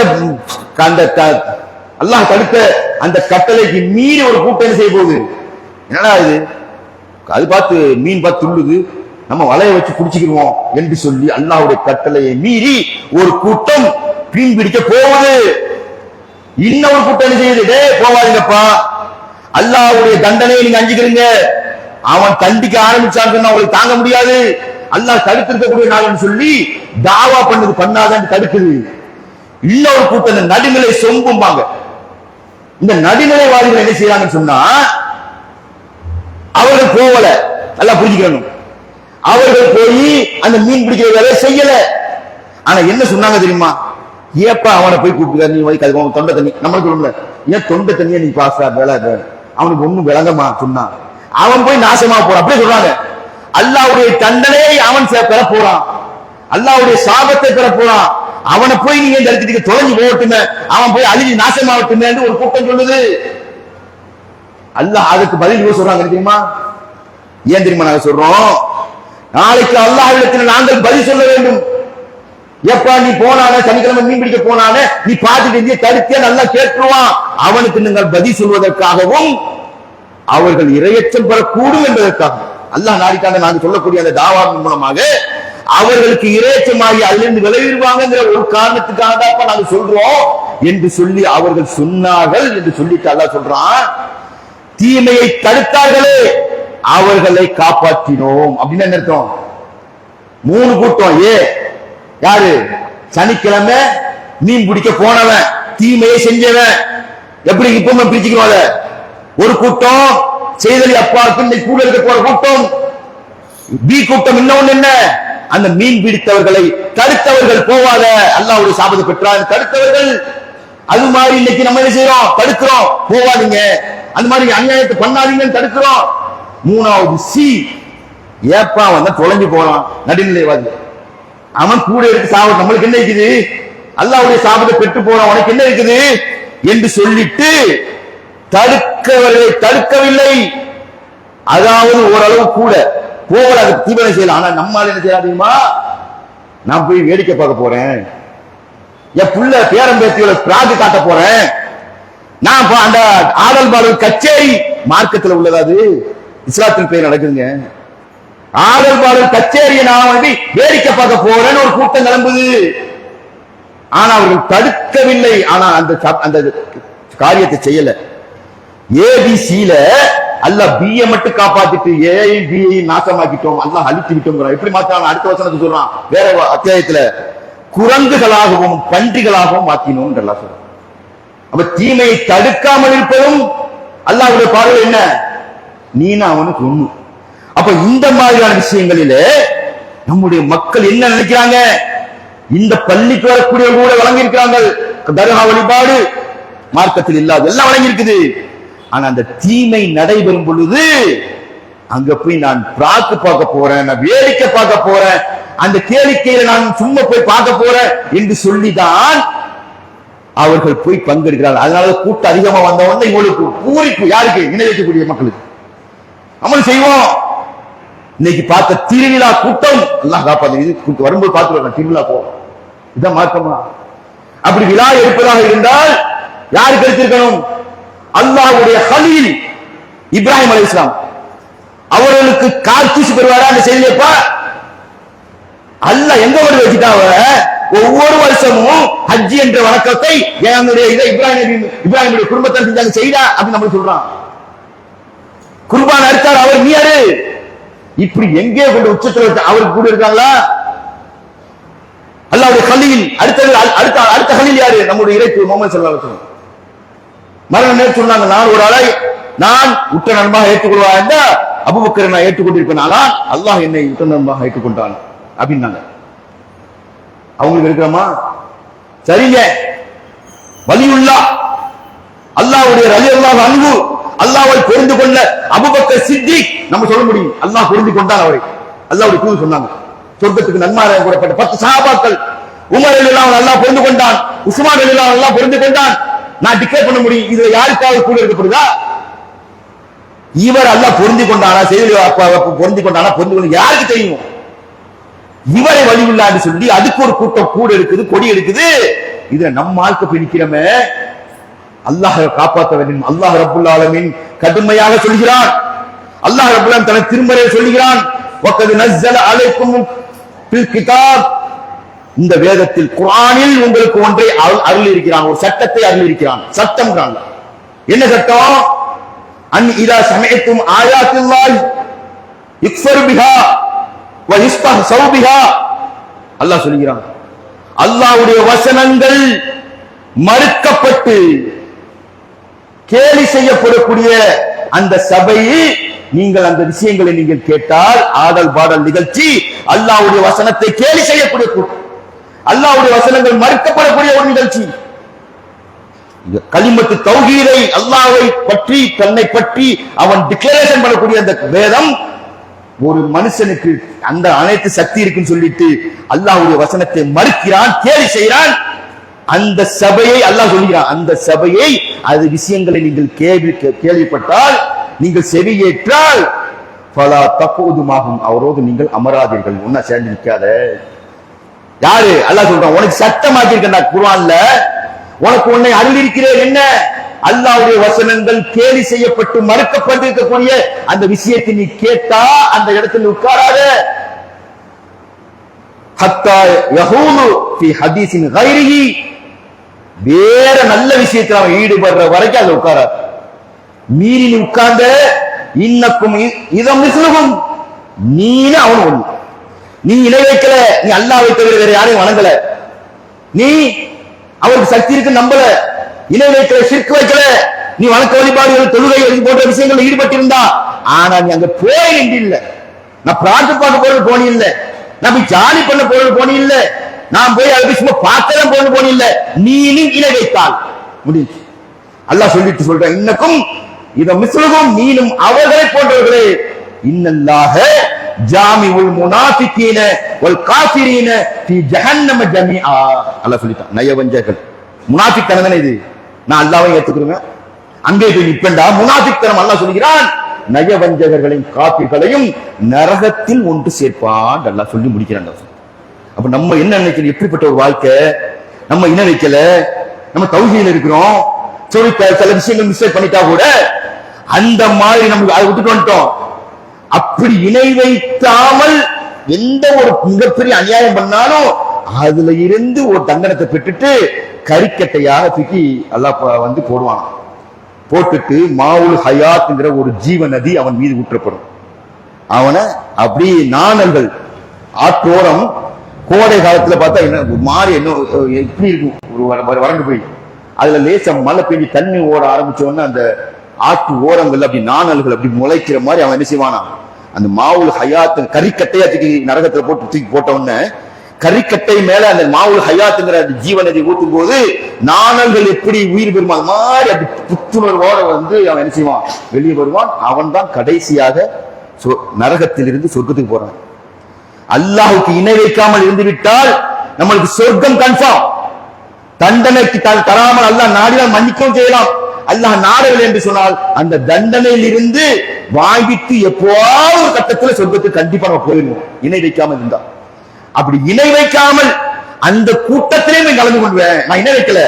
அல்லாஹ் தடுத்த அந்த கட்டளைக்கு மீறி ஒரு கூட்டம் என்ன செய்ய போகுது, என்னடா இது, அது பார்த்து மீன் பார்த்து துள்ளுது, நம்ம வலைய வச்சு பிடிச்சுக்கிடுவோம் என்று சொல்லி அல்லாஹ்வுடைய கட்டளையை மீறி ஒரு கூட்டம் மீன் பிடிக்க போவது. இன்னொரு கூட்டம் என்ன செய்யுது, டே போவாதீங்கப்பா, அல்லாஹ்வுடைய தண்டனையை நீங்க அஞ்சுக்கிறீங்க, அவன் தண்டிக்க ஆரம்பிச்சான்னு அவங்களுக்கு தாங்க முடியாது, அல்லாஹ் தடுத்திருக்கக்கூடிய நாள் சொல்லி தாவா பண்ணாதான் தடுக்குது. இன்னொரு கூட்டம் இந்த நடுநிலை சொம்பும்பாங்க. இந்த நடுநிலைவாதிகள் என்ன செய்யறாங்கன்னு சொன்னா, அவர்கள் போகல, நல்லா புரிஞ்சுக்கணும், அவர்கள் போய் அந்த மீன் பிடிக்கிற வேலையை செய்யல. ஆனா என்ன சொன்னாங்க தெரியுமா, ஏப்பா அவனை போய் கூப்பிட்டு நீ தொண்டை தண்ணி நம்மளுக்கு சொல்லுங்க, ஏன் தொண்டை தண்ணியை நீ பாசா வேலை, அவனுக்கு ஒண்ணும் விளங்கமா சொன்னா அவன் போய் நாசமா போறான். அப்படியே சொல்றாங்க, அல்லாஹ்வுடைய தண்டனையை அவன் பெற போறான், அல்லாஹ்வுடைய சாபத்தை பெற போறான், அவனை போய் நீங்க இந்த இடத்துக்கு தொலைஞ்சு போகட்டுமே, அவன் போய் அழிஞ்சு நாசமாகட்டுமே என்று ஒரு கூட்டம் சொல்லுது. அல்லாஹ் அதுக்கு பதில் சொல்றாங்க தெரியுமா, ஏன் தெரியுமா நாங்க சொல்றோம், நாளைக்கு அல்லாஹ்விடத்தில் நாங்கள் பதில் சொல்ல வேண்டும். எப்பா நீ போனானே சனிக்கிழமை மீன் பிடிக்க போனானே, நீ பார்த்துட்டு தடுக்க நல்லா கேட்டுருவான், அவனுக்கு நீங்கள் பதில் சொல்வதற்காகவும் அவர்கள் இரையச்சம் பெறக்கூடும் என்பதற்காக அல்லாஹ் நாடிக்கான நாங்கள் சொல்லக்கூடிய அந்த தாவாவின் மூலமாக அவர்களுக்கு இரையச்சமாகி அதிலிருந்து விளைவிடுவாங்கிற ஒரு காரணத்துக்காக தான் நாங்கள் சொல்றோம் என்று சொல்லி அவர்கள் சொன்னார்கள் என்று சொல்லிட்டு அல்லாஹ் சொல்றான், தீமையை தடுத்தார்களே அவர்களை காப்பாற்றினோம் அப்படின்னு என்ன அர்த்தம். 3 கூட்டம், யாரு, சனிக்கிழமை மீன் பிடிக்க போனவன், தீமையை செஞ்சவன், எப்படி இப்ப பிரிச்சுக்கிறோம். ஒரு கூட்டம் செய்தலி அப்பாவுக்கு கூட இருக்க போற கூட்டம், பி கூட்டம் இன்னொன்னு என்ன, அந்த மீன் பிடித்தவர்களை தடுத்தவர்கள், போவாத அல்லாஹ்வுடைய சாபத்தை பெற்றார் தடுத்தவர்கள். அது மாதிரி இன்னைக்கு நம்ம என்ன செய்யறோம், தடுக்கிறோம், போவாதீங்க, அந்த மாதிரி அநியாயத்தை பண்ணாதீங்கன்னு தடுக்கிறோம். 3வது சி, ஏப்பா தொலைஞ்சு போறான் நடுநிலைவாதி, அவன் கூட இருக்கு சாபம், நம்மளுக்கு என்ன இருக்குது, அல்லாஹ்வுடைய சாபத்தை பெற்று போறான், உனக்கு என்ன இருக்குது என்று சொல்லிட்டு தடுக்கவில்லை. அதாவது ஓரளவு கூட போகல, அதுக்கு தீவிர செய்யலாம். ஆனா நம்மால என்ன செய்யாதீங்கம்மா, நான் போய் வேடிக்கை பார்க்க போறேன், என் புள்ள பேரம்பேத்தியோட பிராஜ் காட்ட போறேன், நான் அந்த ஆடல் பாடல் கச்சேரி மார்க்கத்தில் உள்ளதாது இஸ்லாத்தின் பெயர் நடக்குதுங்க, ஆடல் பாடல் கச்சேரியை நான் வேடிக்கை பார்க்க போறேன்னு ஒரு கூட்டம் கிளம்புது. ஆனா அவர்கள் தடுக்கவில்லை, ஆனா அந்த காரியத்தை செய்யல. ஏபிசில அல்லாஹ் பிஏ மட்டும் காப்பாத்திட்டு ஏஐயும் பிஏயும் நாசமாக்கிட்டோம், அல்லாஹ் அழித்து விட்டோம். எப்படி மாத்தான் அடுத்த வசனத்தை சொல்றான் வேற அத்தியாயத்துல, குரங்குகளாகவும் பன்றிகளாகவும் மாத்தினோம் என்று சொல்றான். அப்ப தீமையை தடுக்காமல் இருப்பதும் அல்லாஹ்வுடைய பார்வை என்ன, நீனா அவனுக்கு ஒண்ணு. அப்ப இந்த மாதிரியான விஷயங்களிலே நம்முடைய மக்கள் என்ன நினைக்கிறாங்க, இந்த பள்ளிக்கு வரக்கூடிய கூட வழங்கி இருக்கிறாங்க, தர்கா வழிபாடு மார்க்கத்தில் இல்லாத எல்லாம் வழங்கி இருக்குது. ஆனா அந்த தீமை நடைபெறும் பொழுது அங்க போய் நான் பிராக்கு பார்க்க போறேன், நான் வேடிக்கை பார்க்க போறேன், அந்த கேளிக்கையில நான் சும்மா போய் பார்க்க போறேன் என்று சொல்லிதான் அவர்கள் போய் பங்கெடுக்கிறார்கள். அதனால கூட்டம் அதிகமா வந்தவங்க இவங்களுக்கு பூரிப்பு, யாருக்கு, இணை வைக்கக்கூடிய மக்களுக்கு. அமல் செய்வோம். இன்னைக்கு பார்த்த திருவிழா கூட்டம் எல்லாம் காப்பாது. இது வரும்போது பார்த்து திருவிழா போவோம். இதான் மார்க்கமா? அப்படி விழா எடுப்பதாக இருந்தால் யாருக்கு எடுத்திருக்கணும்? அல்லாஹ்வுடைய கலீல் இப்ராஹிம் அலைஹிஸ்ஸலாம் அவர்களுக்கு கார்த்திசு பெறுவாரா அந்த செய்தியப்பா? அல்லாஹ் எங்க ஒரு வச்சுட்டாவ ஒவ்வொரு வருஷமும் ஹஜ் என்ற வணக்கத்தை இப்ராஹிமுடைய குடும்பத்தை செஞ்சாங்க செய்தா அப்படின்னு நம்ம சொல்றான். குர்பான் அறுத்தார் அவர், நீ யாரு? இப்படி எங்கே கொண்டு உச்சத்தில் அவருக்கு கூட இருக்காங்களா? அல்லாஹ்வுடைய கலீல். அடுத்த கலீல் யாரு? நம்முடைய இறைத்து முஹம்மது ஸல்லல்லாஹு அலைஹி வஸல்லம். மரண நேரம் சொன்னாங்க, நான் ஒரு ஆளை நான் உற்ற நண்பனாக ஏற்றுக்கொள்வா என்றா அபூபக்கரை நான் ஏற்றுக்கொண்டிருப்பேன், ஆனால் அல்லாஹ் என்னை உற்ற நண்பனாக ஏற்றுக்கொண்டான் அப்படின்னாங்க. அவங்களுக்கு இருக்கிறோமா? சரிங்க. வலியுல்லாஹ் அல்லாஹ்வுடைய ரலியல்லாஹு அன்ஹு அல்லாஹ்வை புரிந்து கொள்ள அபூபக்கர் சித்திக் நம்ம சொல்ல முடியும். அல்லாஹ் புரிந்து கொண்டான் அவரை. அல்லாஹ்வுடைய தூதர் சொன்னாங்க சொர்க்கத்துக்கு நன்மாராய கூறப்பட்ட 10 சஹாபாக்கள். உமர் ரலியல்லாஹு அன்ஹு அல்லாஹ் புரிந்து கொண்டான், உஸ்மான் ரலியல்லாஹு அன்ஹு அல்லாஹ் புரிந்து கொண்டான். நான் டிக்ளேர் பண்ண முடியும். இதுல யாருக்காவது கூட இருக்கப்படுதா? இவர் அல்லாஹ் பொருந்தி கொண்டானா, செய்தி பொருந்தி கொண்டானா, பொருந்தி கொண்டு யாருக்கு தெரியும்? இவரை வழிவில்லான்னு சொல்லி அதுக்கு ஒரு கூட்டம் கூட இருக்குது, கொடி இருக்குது. இத நம்ம ஆட்கள் பிடிக்கிறமே. அல்லாஹ் காப்பாற்ற வேண்டும். அல்லாஹ் ரப்புல் ஆலமீன் கடுமையாக சொல்கிறான். அல்லாஹ் ரப்புல் ஆலமீன் தனது திருமறையில் சொல்கிறான், வகத் நஸ்ஸல அலைக்கும் ஃபில் கிதாப், இந்த வேதத்தில் குர்ஆனில் உங்களுக்கு ஒன்றை அருள் இருக்கிறான், ஒரு சட்டத்தை அருள் இருக்கிறான். சட்டம் தான். என்ன சட்டம்? அன் இதா சமயத்தும் ஆயாத்துல்லாஹ் யுக்ஃபர் பிஹா வ யுஸ்தஹ்ஸவு பிஹா. அல்லாஹ் சொல்கிறான், அல்லாஹ்வுடைய வசனங்கள் மறுக்கப்பட்டு கேலி செய்யப்படக்கூடிய அந்த சபையில் நீங்கள் அந்த விஷயங்களை நீங்கள் கேட்டால், ஆடல் பாடல் நிகழ்ச்சி அல்லாஹ்வுடைய வசனத்தை கேலி செய்யக்கூடிய கூட்டம், அல்லாஹ்வுடைய வசனங்கள் மறுக்கப்படக்கூடிய ஒரு நிகழ்ச்சி. கலிமத்து தௌஹீதை அல்லாஹ்வை பற்றி தன்னை பற்றி அவன் டிக்ளரேஷன் பண்ணக்கூடிய அந்த வேதம் ஒரு மனுஷனுக்கு அந்த அனைத்து சக்தி இருக்குன்னு சொல்லிட்டு அல்லாஹ்வுடைய வசனத்தை மறுக்கிறான், கேலி செய்கிறான். அந்த சபையை அல்லாஹ் சொல்கிறான், அந்த சபையை அது விஷயங்களை நீங்கள் கேள்விப்பட்டால், நீங்கள் செவியேற்றால் பலா தப்போதுமாகும், அவரோடு நீங்கள் அமராதீர்கள், ஒன்னா சேர்ந்து நிற்காத. யாரு? அல்லாஹ் சொல்றான், உனக்கு சட்டமாக்கி இருக்கா குர்ஆன்ல, உனக்கு உன்னை அருளிருக்கிறேன். என்ன? அல்லாஹ்வுடைய வசனங்கள் கேலி செய்யப்பட்டு மறுக்கப்பட்டிருக்கக்கூடிய அந்த விஷயத்தை நீ கேட்டா அந்த இடத்துல உட்காராத. ஹத்தா யஹூலு ஃபீ ஹதீஸின் கைரிஹி, வேற நல்ல விஷயத்துல அவன் ஈடுபடுற வரைக்கும் அதுல உட்காராத. மீறி நீ உட்கார்ந்த, இன்னக்கும் இதம் மிஸ்லுஹும், நீனு அவன் ஒண்ணு. நீ இணை வைக்கல, நீ அல்லாஹ்வை தவிர வேற யாரையும் வணங்கல, நீ அவருக்கு சக்தி இருக்கு நம்பல, இணை வைக்கல, ஷிர்க் வைக்கல, நீ வணக்க வழிபாடுகள் தொழுகை போன்ற விஷயங்கள் ஈடுபட்டிருந்தா, ஆனா நீ அங்க போய் நின்று இல்ல, நான் பிரார்த்தனை பார்க்க போறது போனி இல்ல, நான் போய் ஜாலி பண்ண போறது போனி இல்ல, நான் போய் அது சும்மா பார்க்கலாம் போறது போனி இல்ல, நீனும் இணை வைத்தால் முடிஞ்சு. அல்லாஹ் சொல்லிட்டு சொல்றேன், இன்னக்கும் இத மிஸ்லுகும், நீனும் அவர்களை போன்றவர்களே, இன்னல்லாஹ ஜாமிஉல் முனாஃபிகீன வல் காஃபிரீன ஃபீ ஜஹன்னம ஜமீஆ. அல்லாஹ் சொல்லிட்டான், நயவஞ்சகர்கள் முனாஃபிக் தனம் இது, நான் அல்லாஹ்வை ஏத்துக்குறேன் அங்கே போய் நிப்பேன்டா. முனாஃபிக் தனம் அல்லாஹ் சொல்கிறான், நயவஞ்சகர்களையும் காஃபிர்களையும் நரகத்தில் ஒன்று சேர்ப்பான் அல்லாஹ் சொல்லி முடிக்கிறான். அப்ப நம்ம என்ன நினைக்கிறோம்? எப்படிப்பட்ட ஒரு வாழ்க்கை? நம்ம இணை வைக்கல, நம்ம தௌஹீதுல இருக்கிறோம், சொல்லி சில விஷயங்கள் மிஸ்டேக் பண்ணிட்டா கூட அந்த மாதிரி நமக்கு அதை விட்டுட்டு வந்துட்டோம். அப்படி இணை வைக்காமல் எந்த ஒரு மிகப்பெரிய அநியாயம் பண்ணாலும் அதுல இருந்து ஒரு தண்டனத்தை பெற்றுட்டு கரிக்கட்டையாக தூக்கி அல்லாஹ் வந்து போடுவான். போட்டுட்டு மாவுல் ஹயாத்ங்கிற ஒரு ஜீவ நதி அவன் மீது ஊற்றப்படும். அவனை அப்படி நாணல்கள் ஆற்றோரம் கோடை காலத்துல பார்த்தா என்ன மாறி என்ன எப்படி இருக்கும், ஒரு வறண்டு போய் அதுல லேசம் மழை பெய்ஞ்சு தண்ணி ஓட ஆரம்பிச்சோன்னா அந்த ஆற்று ஓரங்கள் அப்படி நாணல்கள் அப்படி முளைக்கிற மாதிரி அவன் என்ன செய்வானா, அந்த மாவுல் ஹயாத் கரிக்கட்டையா தூக்கி நரகத்துல போட்டு தூக்கி போட்ட உடனே கரிக்கட்டை மேல அந்த மாவுல் ஹயாத்துங்கிற அந்த ஜீவநதி ஊத்தும் போது நாணல்கள் எப்படி உயிர் பெறுமா அது மாதிரி அப்படி புத்துணர்வோட வந்து அவன் என்ன செய்வான், வெளியே வருவான். அவன் தான் கடைசியாக நரகத்தில் இருந்து சொர்க்கத்துக்கு போறான். அல்லாஹுக்கு இணை வைக்காமல் இருந்து விட்டால் நம்மளுக்கு சொர்க்கம் கன்ஃபார்ம். தண்டனைக்கு தராமல் அல்லாஹ் நாடினால் மன்னிக்கவும் செய்யலாம். அல்லாஹ் நாடவில்லை என்று சொன்னால் அந்த தண்டனையில் இருந்து வாங்கிட்டு எப்போது ஒரு கட்டத்துல சொர்க்கத்துக்கு கண்டிப்பா நம்ம போயிடுவோம், இணை வைக்காமல் இருந்தா. அப்படி இணை வைக்காமல் அந்த கூட்டத்திலே நான் கலந்து கொள்வேன். நான் இணை வைக்கல,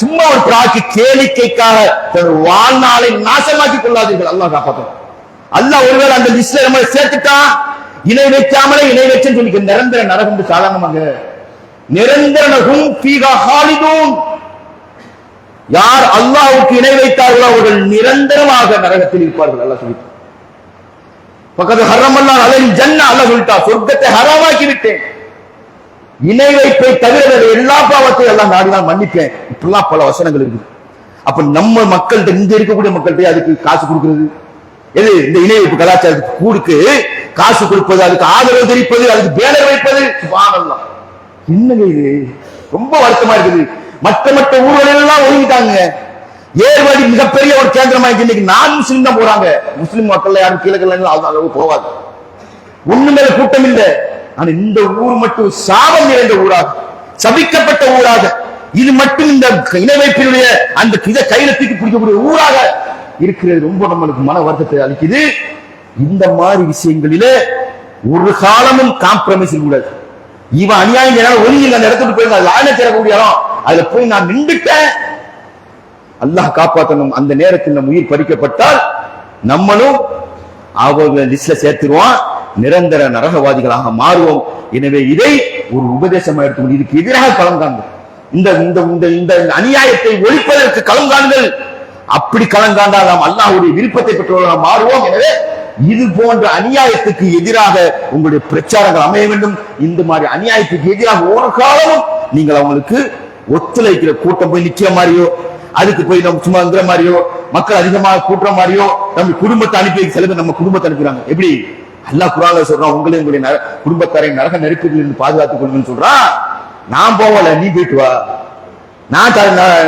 சும்மா ஒரு பிராக்கு கேளிக்கைக்காக தன் வாழ்நாளை நாசமாக்கி கொள்ளாதீர்கள். அல்லாஹ் காப்பாற்றணும். அல்லாஹ் ஒருவேளை அந்த லிஸ்ட்ல நம்ம சேர்த்துட்டா, இணை வைக்காமலே இணை வச்சேன்னு சொல்லி நிரந்தர நரகம் சாதாரணமாக நிரந்தரனகும் ஃபீஹா ஹாலிதூன். யார் அல்லாஹ்வுக்கு இணை வைத்தார்களோ அவர்கள் நிரந்தரமாக நரகத்தில் இருப்பார்கள். அல்லாஹ் சொல்லிட்டார். பக்கத்து ஹர்ரமல்லாஹ் அலைஹில் ஜன்னah, அல்லாஹ் சொல்லிட்டார் சொர்க்கத்தை ஹராமாக்கி விட்டேன். இணை வைப்பை தவிர எல்லா பாவத்தையும் எல்லாம் நாடினால் மன்னிப்பேன். இப்பெல்லாம் பல வசனங்கள் இருக்குது. அப்ப நம்ம மக்கள்கிட்ட, இங்க இருக்கக்கூடிய மக்கள்கிட்ட அதுக்கு காசு கொடுக்கிறது எது? இந்த இணை வைப்பு கலாச்சாரத்துக்கு கூடுக்கு காசு கொடுப்பது, அதுக்கு ஆதரவு தெரிவிப்பது, அதுக்கு பேனர் வைப்பது. சுப்ஹானல்லாஹ், என்னங்க இது? ரொம்ப வருத்தமா இருக்குது. மற்ற ஊர்களில் எல்லாம் ஒதுங்கிட்டாங்க. ஏர்வாடி மிகப்பெரிய ஒரு கேந்திரமாயிடுச்சு. இன்னைக்கு நான் முஸ்லீம் தான் போறாங்க. முஸ்லீம் மக்கள் யாரும் கிழக்கு அளவு போவாது, ஒண்ணு மேல கூட்டம் இல்லை. ஆனா இந்த ஊர் மட்டும் சாபம் நிறைந்த ஊராக, சபிக்கப்பட்ட ஊராக, இது மட்டும் இந்த இணை வைப்பினுடைய அந்த இதை கையில தூக்கி பிடிக்கக்கூடிய ஊராக இருக்கிறது. ரொம்ப நம்மளுக்கு மன வருத்தத்தை அளிக்குது. இந்த மாதிரி விஷயங்களிலே ஒரு காலமும் காம்ப்ரமைஸ் கூடாது. இவன் அநியாயம் ஒதுங்கி அந்த இடத்துக்கு போய் லாயனை சேரக்கூடிய இடம், அதுல போய் நான் நின்றுட்டேன். அல்லாஹ் காப்பாற்றணும். அந்த நேரத்தில் நம்ம உயிர் பறிக்கப்பட்டால் நம்மளும் அவங்க லிஸ்ட்ல சேர்த்துருவான், நிரந்தர நரகவாதிகளாக மாறுவோம். எனவே இதை ஒரு உபதேசமா எடுத்துக்கொண்டு இதுக்கு எதிராக களம் காணுங்கள். இந்த அநியாயத்தை ஒழிப்பதற்கு களம் காணுங்கள். அப்படி களம் காண்டால் நாம் அல்லாஹ்வுடைய விருப்பத்தை பெற்றவர்களாக மாறுவோம். எனவே இது போன்ற அநியாயத்துக்கு எதிராக உங்களுடைய பிரச்சாரங்கள் அமைய வேண்டும். இந்த மாதிரி அநியாயத்துக்கு எதிராக ஒரு காலமும் நீங்கள் அவங்களுக்கு ஒத்துழைக்கிற கூட்டம் போய் நிக்கிற மாதிரியோ, அதுக்கு போய் நம்ம சும்மா இருக்கிற மாதிரியோ, மக்கள் அதிகமாக கூட்டுற மாதிரியோ, நம்ம குடும்பத்தை அனுப்பி, சில பேர் நம்ம குடும்பத்தை அனுப்புறாங்க. எப்படி? அல்லாஹ் குர்ஆன்ல சொல்றான், உங்களுடைய குடும்பத்தாரை நரக நெருப்பில் இருந்து பாதுகாத்துக் கொள்ளுங்கன்னு சொல்றான். நான் போகல, நீ போயிட்டு வா, நான்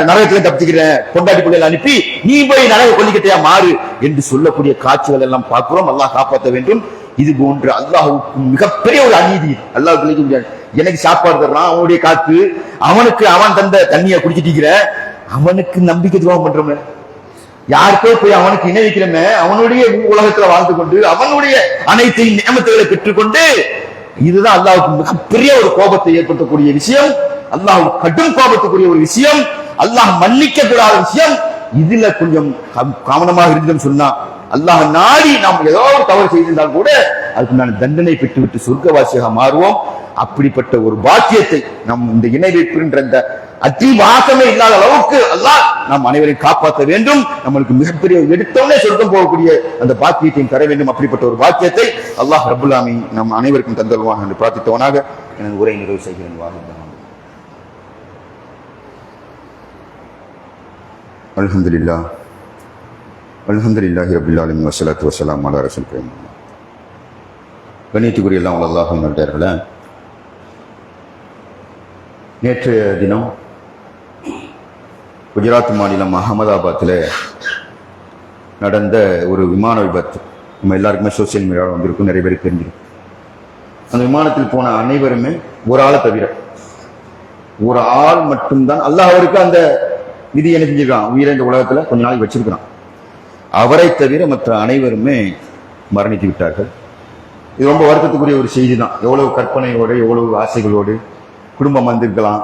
நரகத்துல தப்பிக்கிறேன், பொண்டாட்டி பிள்ளைகளை அனுப்பி நீ போய் நரக கொல்லிக்கிட்டையா மாறு என்று சொல்லக்கூடிய காட்சிகள் எல்லாம் பார்க்கிறோம். அல்லாஹ் காப்பாற்ற வேண்டும். இது போன்ற அல்லாஹ்வுக்கு மிகப்பெரிய ஒரு அநீதி. அல்லாஹ் சொல்லிக்க முடியாது. எனக்கு சாப்பாடு தர்றான், அவனுடைய காத்து, அவனுக்கு அவன் தந்த தண்ணியை குடிச்சிட்டிருக்கிற, அவனுக்கு நம்பிக்கை துரோகம் பண்றோமே, யாருக்கோ போய் அவனுக்கு இணை வைக்கிறோமே, அவனுடைய உலகத்துல வாழ்ந்து கொண்டு அவனுடைய அனைத்து நியமத்துகளை பெற்றுக்கொண்டு, இதுதான் அல்லாஹ்வுக்கு மிகப்பெரிய ஒரு கோபத்தை ஏற்படுத்தக்கூடிய விஷயம், அல்லாஹ் கடும் கோபத்துக்குரிய ஒரு விஷயம், அல்லாஹ் மன்னிக்க கூடாத விஷயம். இதுல கொஞ்சம் கவனமாக இருந்தோம் சொன்னா, அல்லாஹ் நாடி நாம் ஏதோ ஒரு தவறு செய்திருந்தால் கூட அதுக்கு நான் தண்டனை பெற்றுவிட்டு சொர்க்கவாசியாக மாறுவோம். அப்படிப்பட்ட ஒரு பாக்கியத்தை நம் இந்த இணை வைப்புன்ற இந்த அத்திவாசமே இல்லாத அளவுக்கு அல்லாஹ் நாம் அனைவரையும் காப்பாற்ற வேண்டும். நம்மளுக்கு மிகப்பெரிய எடுத்தோன்னே சொர்க்கம் போகக்கூடிய அந்த பாக்கியத்தையும் தர வேண்டும். அப்படிப்பட்ட ஒரு பாக்கியத்தை அல்லாஹ் ரப்புல் ஆலமீன் நம் அனைவருக்கும் தந்தருவான் என்று பிரார்த்தித்தவனாக எனது உரை நிறைவு செய்கிறேன். அல்ஹம்துலில்லாஹ் அல்ஹம்துலில்லாஹி ரப்பில் ஆலமீன் வஸ்ஸலாத்து வஸ்ஸலாமு அலா ரசூலில் கரீம். கண்ணியத்துக்குரிய எல்லாம் அல்லாஹ்வின் நல்லடியார்களே, நேற்றைய தினம் குஜராத் மாநிலம் அகமதாபாத்தில் நடந்த ஒரு விமான விபத்து நம்ம எல்லாருக்குமே சோசியல் மீடியாவில் வந்திருக்கும், நிறைய பேருக்கு தெரிஞ்சிருக்கும். அந்த விமானத்தில் போன அனைவருமே ஒரு ஆளை தவிர, ஒரு ஆள் மட்டும்தான் அல்லாஹ் அவருக்கு அந்த விதி என்ன செஞ்சிருக்கான், உயிரை இந்த உலகத்துல கொஞ்ச நாளைக்கு வச்சிருக்கிறான். அவரை தவிர மற்ற அனைவருமே மரணித்து விட்டார்கள். இது ரொம்ப வருத்தத்துக்குரிய ஒரு செய்தி தான். எவ்வளவு கற்பனையோடு, எவ்வளவு ஆசைகளோடு குடும்பம் வந்திருக்கலாம்,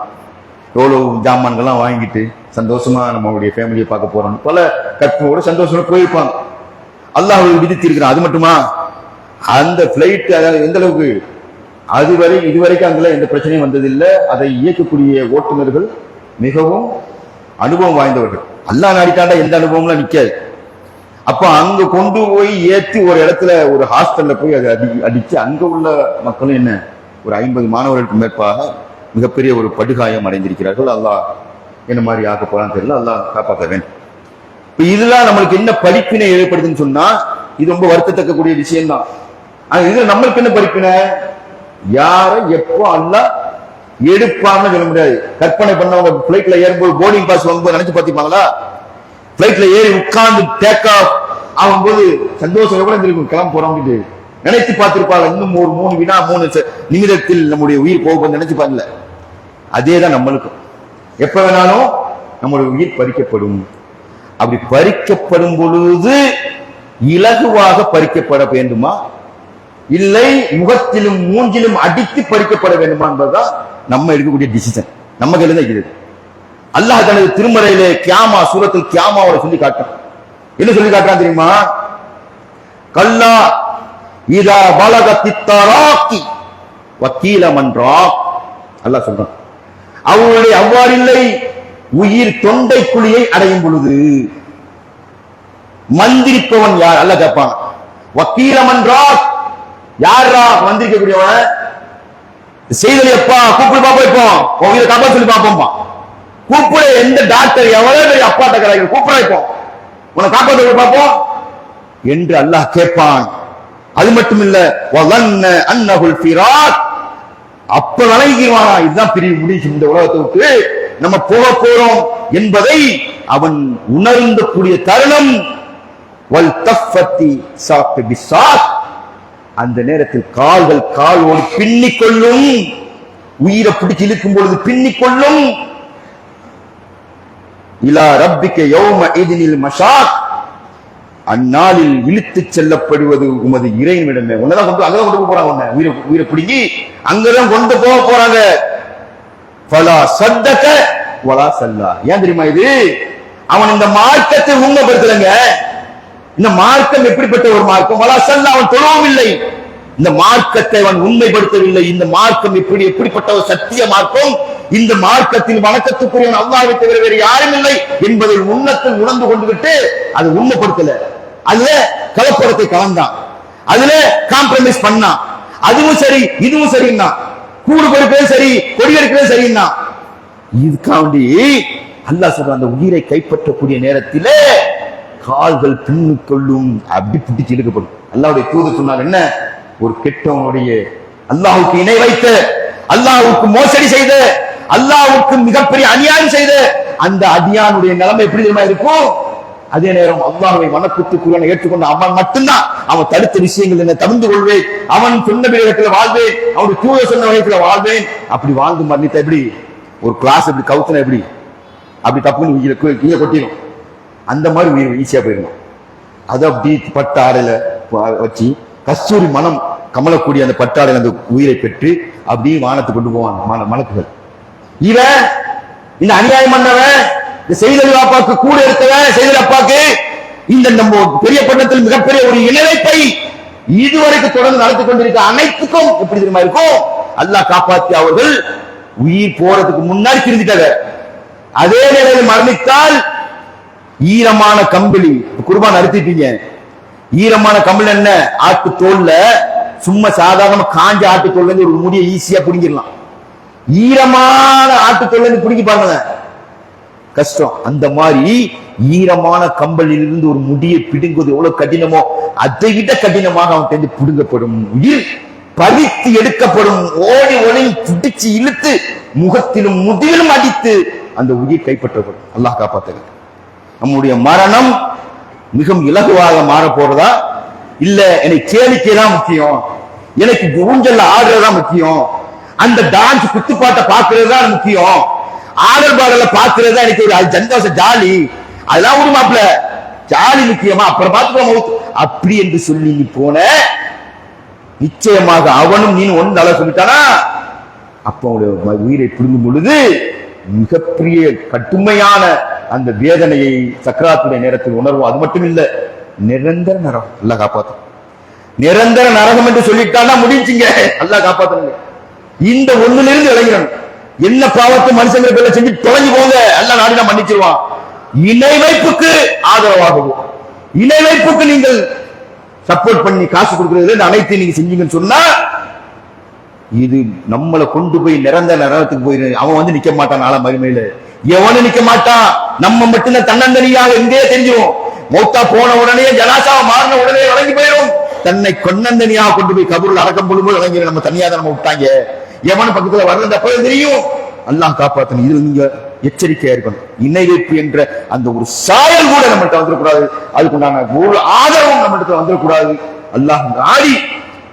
எவ்வளவு ஜாமான்கள்லாம் வாங்கிட்டு சந்தோஷமா நம்மளுடைய ஃபேமிலியை பார்க்க போறோம், பல கற்பனையோடு சந்தோஷமா போயிருப்பாங்க. அல்லாஹ் விதித்திருக்கிறான். அது மட்டுமா, அந்த பிளைட் எந்த அளவுக்கு இதுவரைக்கும் அங்கே எந்த பிரச்சனையும் வந்ததில்லை. அதை இயக்கக்கூடிய ஓட்டுநர்கள் மிகவும் அனுபவம் வாய்ந்தவர்கள். அல்லாஹ் நாடிட்டாண்டா எந்த அனுபவம்லாம் நிக்காது. அப்ப அங்க கொண்டு போய் ஏற்றி ஒரு இடத்துல ஒரு ஹாஸ்டல்ல போய் அதை அடிச்சு அங்க உள்ள மக்களும் என்ன ஒரு 50 மாணவர்களுக்கு மேற்பாக மிகப்பெரிய ஒரு படுகாயம் அடைந்திருக்கிறார்கள். அல்லாஹ் என்ன மாதிரி ஆக்க போறான்னு தெரியல, அல்லாஹ் காப்பாற்ற வேண்டும். இப்ப இதெல்லாம் நம்மளுக்கு என்ன படிப்பினை ஏற்படுதுன்னு சொன்னா, இது ரொம்ப வருத்தத்தக்கக்கூடிய விஷயம்தான். ஆனா இதுல நம்மளுக்கு என்ன படிப்பினை, யாரை எப்போ அல்லாஹ் எடுப்பான்னு சொல்ல முடியாது. கற்பனை பண்ணவங்க பிளைட்ல ஏறும்போது போர்டிங் பாஸ் வாங்கும்போது நினைச்சு பாத்தீங்களா, பிளைட்ல ஏறி உட்கார்ந்து டேக் ஆஃப் ஆகும்போது சந்தோஷம் எவ்வளவு இருக்கும், கிளம்ப போறோம் நினைச்சு பார்த்திருப்பாங்க. இன்னும் ஒரு 3 வினா 3 நிமிடத்தில் நம்முடைய உயிர் போகும் நினைச்சு பாருங்க. அதேதான் நம்மளுக்கும், எப்ப வேணாலும் நம்முடைய உயிர் பறிக்கப்படும். அப்படி பறிக்கப்படும் பொழுது இலகுவாக பறிக்கப்பட வேண்டுமா, இல்லை முகத்திலும் மூஞ்சிலும் அடித்து பறிக்கப்பட வேண்டுமா என்பதுதான் நம்ம எடுக்கக்கூடிய டிசிஷன். நம்ம கையில தான் இருக்குது. அல்லாஹ் தனது திருமறையிலே கியாமா சூரத்தில் கியாமாவோட சொல்லி காட்டுறான். என்ன சொல்லி காட்டுறான் தெரியுமா? கல்லா இதா பலகத்தி தராக்கி வக்கீல மன்றா. அல்லாஹ் சொல்றான், அவருடைய அவ்வாறு இல்லை, உயிர் தொண்டை குழியை அடையும் பொழுது மந்திரிப்பவன் யார்? அல்லாஹ் கேட்பான். வக்கீல மன்றா, யாரா மந்திரிக்கக்கூடியவன்? செய்தலி அப்பா கூப்பிடு பாப்பா, இப்போ உயிரை காப்பா சொல்லி பாப்போம்பா. கூப்பிடு, எந்த டாக்டர் எவ்வளவு பெரிய அப்பாட்ட கிடையாது, கூப்பிட இப்போ உன்னை காப்பாற்ற பார்ப்போம் என்று அல்லாஹ் கேட்பான். அது மட்டும் இல்ல, அன்னஹுல் ஃபிராக், அப்ப விளங்கிடுவானா இதுதான் பிரிவு முடிச்சு, இந்த உலகத்தை விட்டு நம்ம போக போறோம் என்பதை அவன் உணர்ந்த கூடிய தருணம். வல் தஃபத்தி சாக் பிசாக், அந்த நேரத்தில் கால்கள் காலோடு பின்னிக்கொள்ளும், உயிரை பிடிச்சு இழுக்கும் பொழுது பின்னிக்கொள்ளும். இலா ரப்பிக்க யௌம இதினில் மஷாக், அந்நாளில் இழுத்துச் செல்லப்படுவது உமது இறைவனிடமே. உன்னதான் கொண்டு அங்கதான் கொண்டு போறாங்க, உன்னை உயிரை பிடிங்கி அங்கதான் கொண்டு போக போறாங்க. ஃபலா சத்தக வலா சல்லா. ஏன் தெரியுமா இது? அவன் இந்த மார்க்கத்தை உண்மைப்படுத்தலங்க. இந்த மார்க்கம் எப்படிப்பட்ட ஒரு மார்க்கம்? வலா சல்லா, அவன் தொழவும் இல்லை, இந்த மார்க்கத்தை அவன் உண்மைப்படுத்தவில்லை. இந்த மார்க்கம் எப்படிப்பட்ட ஒரு சத்திய மார்க்கம், இந்த மார்க்கத்தில் வணக்கத்துக்குரியவன் அல்லாஹ்வை தவிர வேறு யாரும் இல்லை என்பதை உன்னத்தில் உணர்ந்து கொண்டு விட்டு அது உண்மைப்படுத்தல. அதுல கலப்படத்தை கலந்தான், அதுல காம்ப்ரமைஸ் பண்ணான். அதுவும் சரி இதுவும் சரின்னா, கூடு கொடுக்கிறது சரி கொடி எடுக்கிறது சரின்னா, இதுக்காண்டி அல்லாஹ் சொல்ற அந்த உயிரை கைப்பற்றக்கூடிய நேரத்திலே கால்கள் பின்னுக்கொள்ளும், அப்படி பிடிச்சு இழுக்கப்படும். அல்லாஹ்வுடைய தூதர் சொன்னார், என்ன ஒரு கெட்டவனுடைய, அல்லாஹ்வுக்கு இணை வைத்த, அல்லாஹ்வுக்கு மோசடி செய்த, அல்லாஹ்வுக்கு மிகப்பெரிய அநியாயம் செய்த அந்த அடியானுடைய நிலைமை எப்படி தெரியுமா இருக்கும்? அதே நேரம் அல்லாஹ்வை வணக்கத்துக்குரிய ஏற்றுக்கொண்ட அவன் மட்டும்தான், அவன் தடுத்த விஷயங்கள் என்ன தவிர்த்து கொள்வேன், அவன் சொன்ன விதத்தில் வாழ்வேன், அவனுடைய தூய சொன்ன வகையில் வாழ்வேன். அப்படி வாழ்ந்து மரணித்த எப்படி ஒரு கிளாஸ் எப்படி கவுத்துன எப்படி அப்படி தப்புன்னு கீழே கொட்டிடும். அந்த மாதிரி உயிர் ஈஸியா போயிடணும். அதை அப்படி பட்டாடையில வச்சு கஸ்தூரி மனம் கமலக்கூடிய அந்த பட்டாடையில் அந்த உயிரை பெற்று அப்படியே வானத்துக்கு கொண்டு போவான் மலக்குகள். இவன் இந்த அநியாயம் பண்ணவன், இந்த செய்தலி அப்பாக்கு கூட இருக்கவன், செய்தலி அப்பாக்கு இந்த நம்ம பெரிய பட்டணத்தில் மிகப்பெரிய ஒரு இணைப்பை இதுவரைக்கும் தொடர்ந்து நடத்தி கொண்டிருக்க அனைத்துக்கும் எப்படி தெரியுமா இருக்கும்? அல்லாஹ் காப்பாற்றி அவர்கள் உயிர் போறதுக்கு முன்னாடி திருந்திட்டாங்க. அதே நிலையில் மரணித்தால் ஈரமான கம்பளி, குர்பான் அறுத்திட்டீங்க, ஈரமான கம்பளி என்ன? ஆட்டு தோல்ல சும்மா சாதாரண காஞ்ச ஆட்டு தோல்ல இருந்து ஒரு முடியை ஈஸியா பிடிங்கிடலாம். ஈரமான ஆட்டு தோல்ல இருந்து பிடிங்கி பாருங்க, கஷ்டம். அந்த மாதிரி ஈரமான கம்பளில் இருந்து ஒரு முடியை பிடுங்குவது எவ்வளவு கடினமோ அதை விட கடினமாக அவன் பிடுங்கப்படும் உயிர் பறித்து எடுக்கப்படும். ஓடி ஓடி பிடிச்சு இழுத்து முகத்திலும் முதியிலும் அடித்து அந்த உயிர் கைப்பற்றப்படும். அல்லாஹ் காப்பாற்றுங்க. நம்முடைய மரணம் மிகவும் இலகுவாக மாற போறதா இல்ல எனக்கு கேளிக்கை தான் முக்கியம், எனக்கு ஊஞ்சல்ல ஆடுறதுதான் முக்கியம், அந்த டான்ஸ் குத்துப்பாட்டை பாக்குறது தான் முக்கியம், ஆடல் பாடல பாக்குறது தான் எனக்கு ஒரு சந்தோஷம் ஜாலி, அதெல்லாம் விடுமாப்ல, ஜாலி முக்கியமா அப்புறம் பார்த்துக்கோ அப்படி என்று சொல்லி நீ போன, நிச்சயமாக அவனும் நீ ஒன்று நல்லா சொல்லிட்டானா அப்ப அவனுடைய உயிரை பிடுங்கும் பொழுது மிகப்பெரிய கடுமையான அந்த வேதனையை சக்கராத்துடைய நேரத்தில் உணர்வோம். அது மட்டும் இல்ல, நிரந்தர நரகம். அல்லாஹ் காப்பாத்து. நிரந்தர நரகம் என்று சொல்லிட்டானா முடிஞ்சுங்க, அல்லாஹ் காப்பாத்துங்க. இந்த ஒண்ணுல இருந்து இளைஞன் என்ன பாவத்தை மனுஷங்களை பேர்ல செஞ்சு தொலைஞ்சு போங்க, அல்லாஹ் நாடினா மன்னிச்சிருவான். இணை வைப்புக்கு ஆதரவாகவும், இணை வைப்புக்கு நீங்கள் சப்போர்ட் பண்ணி காசு கொடுக்கறது அனைத்து நீங்க செஞ்சீங்கன்னு சொன்னா இது நம்மளை கொண்டு போய் நிரந்தர நரகத்துக்கு போயிரு. அவன் நிக்க மாட்டான், நாள மறுமையில எவனும் நிக்க மாட்டான். நம்ம மட்டும்தான் தன்னந்தனியாக எங்கே தெரிஞ்சிடும். மௌத்தா போன உடனே ஜனாசா மாறின உடனே வழங்கி போயிடும். தன்னை கொன்னந்தனியாக கொண்டு போய் கபூர்ல அடக்கம் போடும்போது வழங்கி நம்ம தனியா தான் நம்ம விட்டாங்க. எவனு பக்கத்துல வர்றது அப்ப தெரியும். அல்லாஹ் காப்பாத்தணும். இதுல நீங்க எச்சரிக்கையா இருக்கணும். இணை வைப்பு என்ற அந்த ஒரு சாயல் கூட நம்மகிட்ட வந்துடக்கூடாது, அதுக்குண்டான ஒரு ஆதரவும் நம்மகிட்ட வந்துடக்கூடாது. அல்லாஹ் நாடி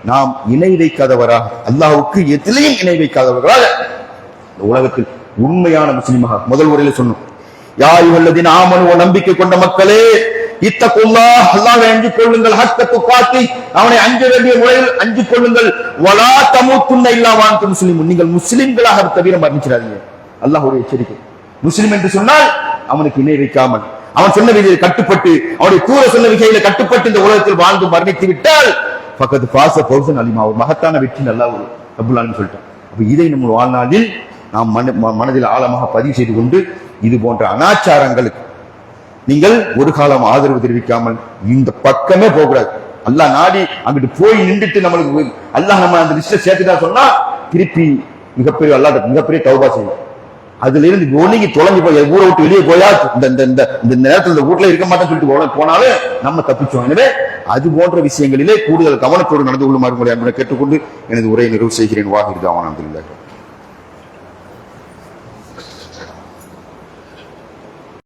நாம் இணை வைக்காதவராக, அல்லாஹ்வுக்கு எதிலையும் இணை வைக்காதவர்களாக உலகத்தில் உண்மையான முஸ்லிமாக முதல் உரையில சொன்னோம். யா அய்யுஹல்லதீன ஆமனு, நம்பிக்கை கொண்ட மக்களே, இத்தகுல்லாஹ், அல்லாஹ்வை அஞ்சிக் கொள்ளுங்கள், ஹக்க துகாத்தி, அவனை அஞ்ச வேண்டிய முறையில் அஞ்சிக் கொள்ளுங்கள், வலா தமூத்துன்ன இல்லா வ அன்தும் முஸ்லிமூன், நீங்கள் முஸ்லிம்களாக தவிர மரணிச்சிடாதீங்க. அல்லாஹ்வுடைய எச்சரிக்கை. முஸ்லிம் என்று சொன்னால் அவனுக்கு இணை வைக்காமல், அவன் சொன்ன விதியில் கட்டுப்பட்டு, அவனுடைய தூர சொன்ன விதியில கட்டுப்பட்டு இந்த உலகத்தில் வாழ்ந்து மரணித்து விட்டால் பக்கத்து பாச பௌசன் அலிமா, ஒரு மகத்தான வெற்றி நல்லா ஒரு ரப்புல் ஆலமீன் சொல்லிட்டான். அப்ப இதை நம்ம வாழ்நாளில் நாம் மனதில் ஆழமாக பதிவு செய்து கொண்டு, இது போன்ற அனாச்சாரங்களுக்கு நீங்கள் ஒரு காலம் ஆதரவு தெரிவிக்காமல் இந்த பக்கமே போகக்கூடாது. அல்லாஹ் நாடி அங்கிட்டு போய் நின்றுட்டு நம்மளுக்கு அல்லாஹ் நம்ம அந்த லிஸ்ட்ல சேர்த்துட்டா சொன்னா திருப்பி மிகப்பெரிய அல்லாஹ் மிகப்பெரிய தௌபா செய்யும். அதுல இருந்து ஒழுங்கி தொலைஞ்சு போய் ஊரை விட்டு வெளியே போயா இந்த நேரத்தில் இந்த வீட்டுல இருக்க மாட்டேன்னு சொல்லிட்டு போனாலும் நம்ம தப்பிச்சோம். எனவே அது போன்ற விஷயங்களிலே கூடுதல் கவனத்தோடு நடந்து கொள்ளுமாறு கேட்டுக்கொண்டு எனது உரையை நிறைவு செய்கிறேன். வாஹிர் தாவான் அல்ஹம்துலில்லாஹ்.